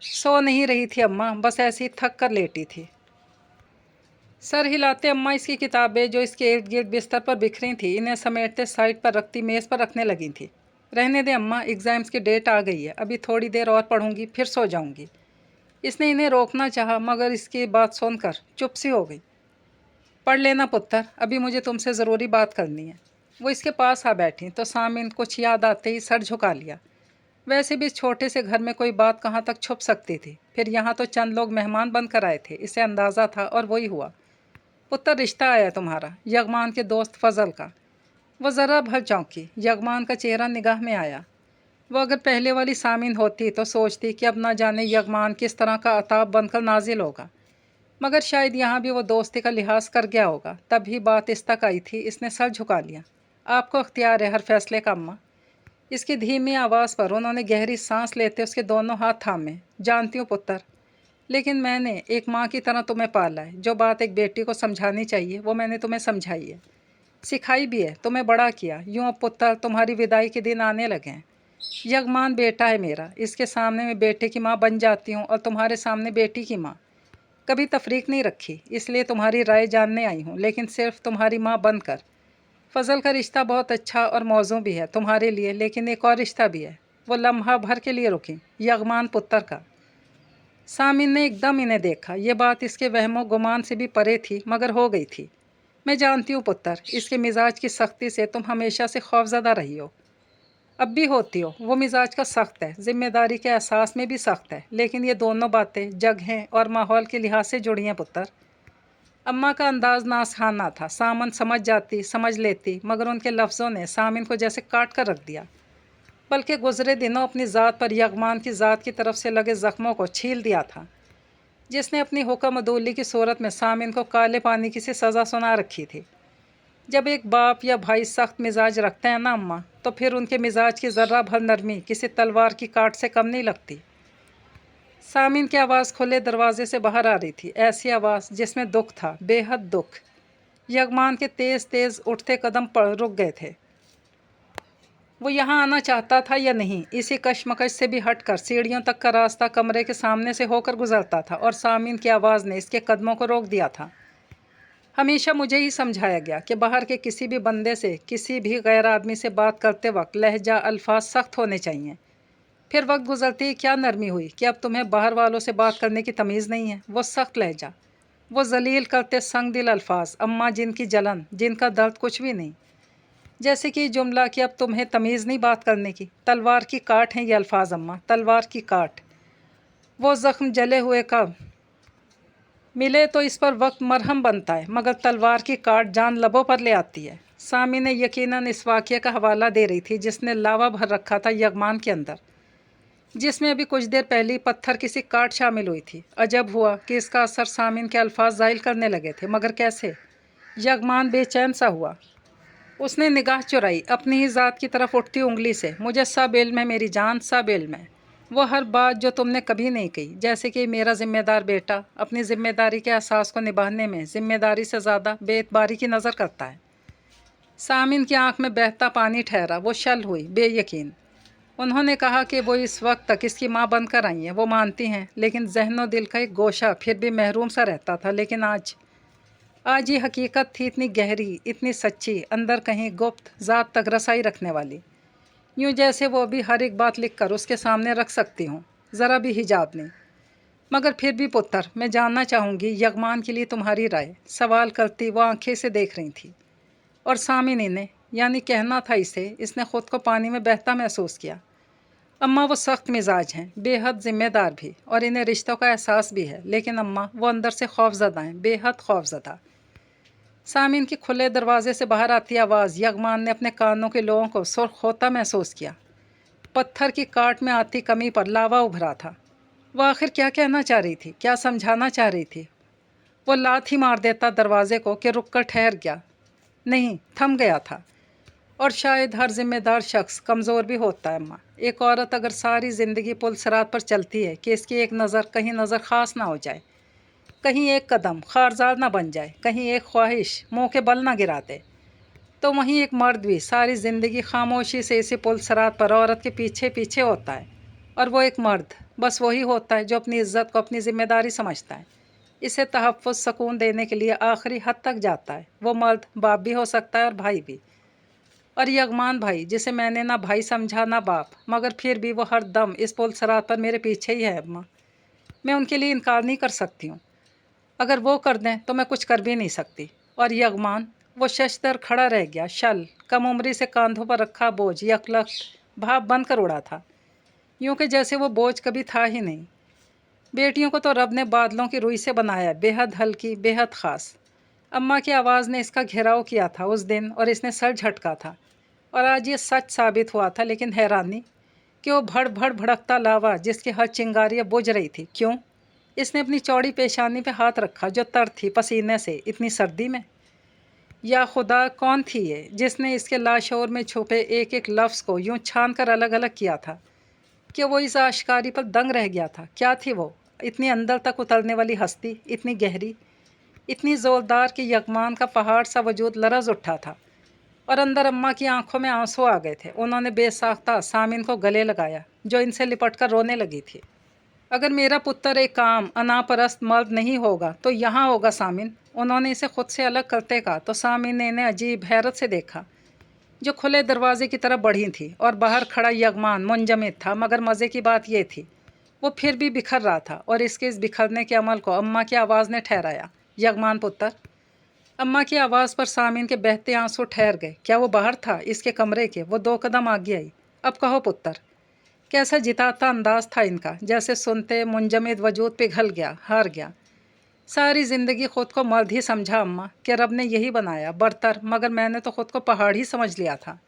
सो नहीं रही थी अम्मा, बस ऐसी ही थक कर लेटी थी। सर हिलाते अम्मा इसकी किताबें जो इसके इर्द गिर्द बिस्तर पर बिखरी थी, इन्हें समेटते साइड पर रखती मेज़ पर रखने लगी थी। रहने दे अम्मा, एग्ज़ाम्स की डेट आ गई है, अभी थोड़ी देर और पढ़ूंगी फिर सो जाऊंगी। इसने इन्हें रोकना चाहा, मगर इसकी बात सुनकर चुप सी हो गई। पढ़ लेना पुत्र, अभी मुझे तुमसे ज़रूरी बात करनी है। वो इसके पास आ बैठी तो सामिन कुछ याद आते ही सर झुका लिया। वैसे भी इस छोटे से घर में कोई बात कहाँ तक छुप सकती थी। फिर यहाँ तो चंद लोग मेहमान बनकर आए थे, इसे अंदाज़ा था, और वही हुआ। पुत्र, रिश्ता आया तुम्हारा, यगमान के दोस्त फजल का। वो ज़रा भर चौंकी। यगमान का चेहरा निगाह में आया। वो अगर पहले वाली सामिन होती तो सोचती कि अब ना जाने यगमान किस तरह का अताब बनकर नाजिल होगा, मगर शायद यहाँ भी वो दोस्ती का लिहाज कर गया होगा। तभी बात इस तक आई थी। इसने सर झुका लिया। आपको अख्तियार है हर फैसले का अम्मा। इसकी धीमी आवाज़ पर उन्होंने गहरी सांस लेते उसके दोनों हाथ थामे। जानती हूँ पुत्र, लेकिन मैंने एक माँ की तरह तुम्हें पाला है। जो बात एक बेटी को समझानी चाहिए वो मैंने तुम्हें समझाई है, सिखाई भी है, तुम्हें बड़ा किया। यूँ अब पुत्र तुम्हारी विदाई के दिन आने लगे हैं। यगमान बेटा है मेरा, इसके सामने मैं बेटे की माँ बन जाती हूँ और तुम्हारे सामने बेटी की माँ। कभी तफरीक नहीं रखी, इसलिए तुम्हारी राय जानने आई हूँ, लेकिन सिर्फ तुम्हारी माँ बनकर। फजल का रिश्ता बहुत अच्छा और मौजू भी है तुम्हारे लिए, लेकिन एक और रिश्ता भी है। वो लम्हा भर के लिए रुकी। यगमान पुत्र का। सामिन ने एकदम इन्हें देखा। ये बात इसके वहमो गुमान से भी परे थी, मगर हो गई थी। मैं जानती हूँ पुत्र, इसके मिजाज की सख्ती से तुम हमेशा से खौफज़दा रही हो, अब भी होती हो। वो मिजाज का सख्त है, जिम्मेदारी के एहसास में भी सख्त है, लेकिन ये दोनों बातें जगह और माहौल के लिहाज से जुड़ी हैं पुत्र। अम्मा का अंदाज नासखाना था। सामन समझ जाती, समझ लेती, मगर उनके लफ्ज़ों ने सामिन को जैसे काट कर रख दिया। बल्कि गुज़रे दिनों अपनी ज़ात पर यगमान की ज़ात की तरफ से लगे ज़ख्मों को छील दिया था, जिसने अपनी हुक्म अदूली की सूरत में सामिन को काले पानी की सी सज़ा सुना रखी थी। जब एक बाप या भाई सख्त मिजाज रखते हैं ना अम्मा, तो फिर उनके मिजाज की ज़र्रा भर नरमी किसी तलवार की काट से कम नहीं लगती। सामिन की आवाज़ खुले दरवाजे से बाहर आ रही थी, ऐसी आवाज़ जिसमें दुख था, बेहद दुख। यगमान के तेज़ तेज़ उठते कदम पर रुक गए थे। वो यहाँ आना चाहता था या नहीं, इसी कशमकश से भी हटकर सीढ़ियों तक का रास्ता कमरे के सामने से होकर गुजरता था, और सामिन की आवाज़ ने इसके कदमों को रोक दिया था। हमेशा मुझे ही समझाया गया कि बाहर के किसी भी बंदे से, किसी भी गैर आदमी से बात करते वक्त लहजा अल्फाज सख्त होने चाहिए। फिर वक्त गुजरती क्या नरमी हुई कि अब तुम्हें बाहर वालों से बात करने की तमीज़ नहीं है। वो सख्त लहजा, वो जलील करते संग दिल अल्फाज अम्मा, जिनकी जलन, जिनका दर्द कुछ भी नहीं। जैसे कि जुमला कि अब तुम्हें तमीज़ नहीं बात करने की। तलवार की काट हैं ये अल्फाज अम्मा, तलवार की काट। वो ज़ख्म जले हुए का मिले तो इस पर वक्त मरहम बनता है, मगर तलवार की काट जान लबों पर ले आती है। सामी ने यकीनन इस वाक़ये का हवाला दे रही थी जिसने लावा भर रखा था यगमान के अंदर, जिसमें अभी कुछ देर पहले ही पत्थर की सी काट शामिल हुई थी। अजब हुआ कि इसका असर सामिन के अल्फाज ज़ाहिर करने लगे थे, मगर कैसे? यगमान बेचैन सा हुआ। उसने निगाह चुराई अपनी ही ज़ात की तरफ उठती उंगली से। मुझे सब इल्म है मेरी जान, सब इल्म है। वो हर बात जो तुमने कभी नहीं कही, जैसे कि मेरा ज़िम्मेदार बेटा अपनी ज़िम्मेदारी के एहसास को निभाने में ज़िम्मेदारी से ज़्यादा बेएतबारी की नज़र करता है। सामिन की आंख में बहता पानी ठहरा। वो शल हुई, बेयकीन। उन्होंने कहा कि वो इस वक्त तक इसकी माँ बनकर आई हैं, वो मानती हैं, लेकिन जहनो दिल का एक गोशा फिर भी महरूम सा रहता था। लेकिन आज ये हकीकत थी इतनी गहरी, इतनी सच्ची, अंदर कहीं गुप्त, ज़ात तक रसाई रखने वाली, यूँ जैसे वो अभी हर एक बात लिख कर उसके सामने रख सकती हूँ, ज़रा भी हिजाब नहीं। मगर फिर भी पुत्र, मैं जानना चाहूँगी यगमान के लिए तुम्हारी राय। सवाल करती वो आंखें से देख रही थी। और सामिनी ने, यानी कहना था इसे, इसने ख़ुद को पानी में बहता महसूस किया। अम्मा वो सख्त मिजाज हैं, बेहद ज़िम्मेदार भी, और इन्हें रिश्तों का एहसास भी है। लेकिन अम्मा वो अंदर से खौफज़दा हैं, बेहद खौफज़दा। सामिन की खुले दरवाजे से बाहर आती आवाज़ यगमान ने अपने कानों के लोगों को सुर्ख होता महसूस किया। पत्थर की काट में आती कमी पर लावा उभरा था। वह आखिर क्या कहना चाह रही थी, क्या समझाना चाह रही थी? वो लात ही मार देता दरवाजे को कि रुक कर ठहर गया, नहीं, थम गया था। और शायद हर जिम्मेदार शख्स कमज़ोर भी होता है अम्मा। एक औरत अगर सारी ज़िंदगी पुल सिरात पर चलती है कि इसकी एक नज़र कहीं नज़र ख़ास ना हो जाए, कहीं एक कदम खारजार ना बन जाए, कहीं एक ख्वाहिश मुँह के बल ना गिरा दे, तो वहीं एक मर्द भी सारी ज़िंदगी खामोशी से इसी पुल सिरात पर औरत के पीछे पीछे होता है। और वो एक मर्द बस वही होता है जो अपनी इज़्ज़त को अपनी ज़िम्मेदारी समझता है, इसे तहफ़्फ़ुज़ सकून देने के लिए आखिरी हद तक जाता है। वो मर्द बाप भी हो सकता है और भाई भी। और यगमान भाई, जिसे मैंने ना भाई समझा ना बाप, मगर फिर भी वो हर दम इस पुल सिरात पर मेरे पीछे ही है अम्मा। मैं उनके लिए इनकार नहीं कर सकती हूँ। अगर वो कर दें तो मैं कुछ कर भी नहीं सकती। और यगमान, वो शशदर खड़ा रह गया। शल, कम उम्री से कांधों पर रखा बोझ यकलख्त भाप बनकर उड़ा था, यूँ कि जैसे वो बोझ कभी था ही नहीं। बेटियों को तो रब ने बादलों की रुई से बनाया, बेहद हल्की, बेहद ख़ास। अम्मा की आवाज़ ने इसका घेराव किया था उस दिन, और इसने सर झटका था। और आज ये सच साबित हुआ था। लेकिन हैरानी कि वो भड़ भड़ भड़कता लावा जिसकी हर चिंगारियाँ बुझ रही थी, क्यों? इसने अपनी चौड़ी पेशानी पे हाथ रखा जो तर थी पसीने से इतनी सर्दी में। या खुदा, कौन थी ये जिसने इसके लाशोर में छुपे एक एक लफ्ज़ को यूं छान कर अलग अलग किया था कि वो इस आश्कारी पर दंग रह गया था? क्या थी वो इतनी अंदर तक उतरने वाली हस्ती, इतनी गहरी, इतनी ज़ोरदार कि यगमान का पहाड़ सा वजूद लरज़ उठा था। और अंदर अम्मा की आंखों में आंसू आ गए थे। उन्होंने बेसाख्ता सामिन को गले लगाया जो इनसे लिपट कर रोने लगी थी। अगर मेरा पुत्र एक काम अनापरस्त मर्द नहीं होगा तो यहाँ होगा सामिन। उन्होंने इसे खुद से अलग करते कहा तो सामिन ने इन्हें अजीब हैरत से देखा, जो खुले दरवाजे की तरफ बढ़ी थी। और बाहर खड़ा यगमान मुंजमद था, मगर मज़े की बात यह थी वो फिर भी बिखर रहा था। और इसके इस बिखरने के अमल को अम्मा की आवाज़ ने ठहराया। यगमान पुत्र। अम्मा की आवाज़ पर सामिन के बहते आंसू ठहर गए। क्या वो बाहर था इसके कमरे के? वो 2 कदम आगे आई। अब कहो पुत्र। कैसा जिताता अंदाज था इनका, जैसे सुनते मुंजमद वजूद पिघल गया, हार गया। सारी ज़िंदगी ख़ुद को मर्द ही समझा अम्मा, कि रब ने यही बनाया बरतर, मगर मैंने तो ख़ुद को पहाड़ ही समझ लिया था।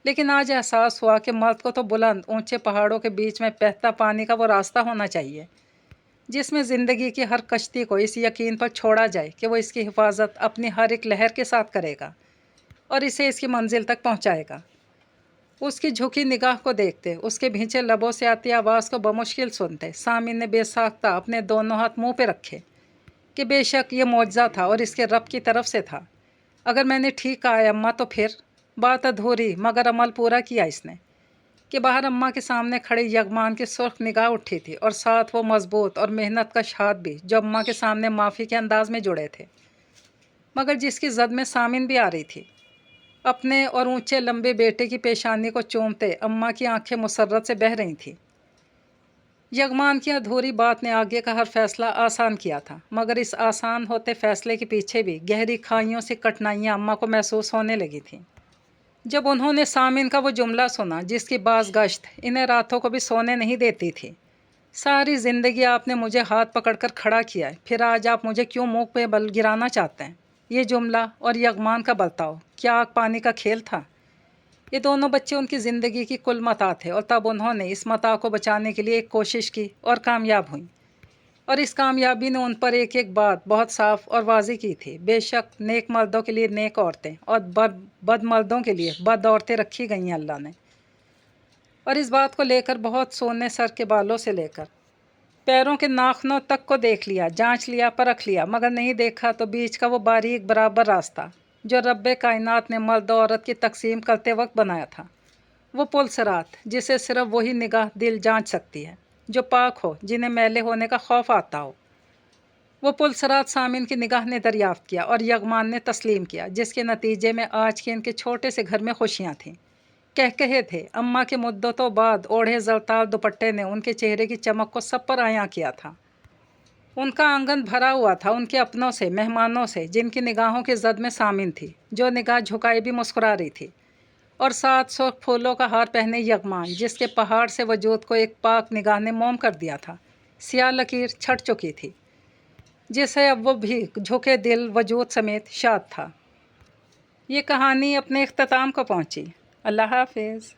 लेकिन आज एहसास हुआ कि मर्द को तो बुलंद ऊंचे पहाड़ों के बीच में बहता पानी का वो रास्ता होना चाहिए जिसमें ज़िंदगी की हर कश्ती को इस यकीन पर छोड़ा जाए कि वो इसकी हिफाजत अपनी हर एक लहर के साथ करेगा और इसे इसकी मंजिल तक पहुंचाएगा। उसकी झुकी निगाह को देखते, उसके भींचे लबों से आती आवाज़ को बमुश्किल सुनते, सामिन ने बेसाख्ता अपने दोनों हाथ मुंह पे रखे कि बेशक ये मौजज़ा था और इसके रब की तरफ से था। अगर मैंने ठीक कहा है अम्मा, तो फिर बात अधूरी मगर अमल पूरा किया इसने। कि बाहर अम्मा के सामने खड़े यगमान की सुर्ख निगाह उठी थी, और साथ वो मजबूत और मेहनत का हाथ भी जो अम्मा के सामने माफ़ी के अंदाज में जुड़े थे, मगर जिसकी जद में सामिन भी आ रही थी। अपने और ऊंचे लंबे बेटे की पेशानी को चूमते अम्मा की आंखें मुसर्रत से बह रही थीं। यगमान की अधूरी बात ने आगे का हर फैसला आसान किया था, मगर इस आसान होते फैसले के पीछे भी गहरी खाइयों से कठिनाइयाँ अम्मा को महसूस होने लगी थीं। जब उन्होंने सामिन का वो जुमला सुना जिसकी बाज़ गश्त इन्हें रातों को भी सोने नहीं देती थी, सारी ज़िंदगी आपने मुझे हाथ पकड़कर खड़ा किया है, फिर आज आप मुझे क्यों मुँह पे बल गिराना चाहते हैं? یہ جملہ اور یغمان کا برتاؤ کیا آگ پانی کا کھیل تھا؟ یہ دونوں بچے ان کی زندگی کی کل متاع تھے، اور تب انہوں نے اس متاع کو بچانے کے لیے ایک کوشش کی اور کامیاب ہوئیں، اور اس کامیابی نے ان پر ایک ایک بات بہت صاف اور واضح کی تھی۔ بے شک نیک مردوں کے لیے نیک عورتیں اور بد مردوں کے لیے بد عورتیں رکھی گئی ہیں اللہ نے، اور اس بات کو لے کر بہت سونے سر کے بالوں سے لے کر پیروں کے ناخنوں تک کو دیکھ لیا، جانچ لیا، پرکھ لیا، مگر نہیں دیکھا تو بیچ کا وہ باریک برابر راستہ جو رب کائنات نے مرد و عورت کی تقسیم کرتے وقت بنایا تھا، وہ پل صراط جسے صرف وہی نگاہ دل جانچ سکتی ہے جو پاک ہو، جنہیں میلے ہونے کا خوف آتا ہو۔ وہ پل صراط سامعین کی نگاہ نے دریافت کیا اور یغمان نے تسلیم کیا، جس کے نتیجے میں آج کے ان کے چھوٹے سے گھر میں خوشیاں تھیں۔ کہے تھے اماں کے مدتوں بعد اوڑھے زرتار دوپٹے نے ان کے چہرے کی چمک کو سب پر عیاں کیا تھا۔ ان کا آنگن بھرا ہوا تھا ان کے اپنوں سے، مہمانوں سے، جن کی نگاہوں کی زد میں سامعین تھی، جو نگاہ جھکائے بھی مسکرا رہی تھی، اور 700 پھولوں کا ہار پہنے یغمان جس کے پہاڑ سے وجود کو ایک پاک نگاہ نے موم کر دیا تھا، سیاہ لکیر چھٹ چکی تھی، جسے اب وہ بھی جھکے دل وجود سمیت شاد تھا۔ یہ کہانی اپنے اختتام کو پہنچی۔ اللہ حافظ۔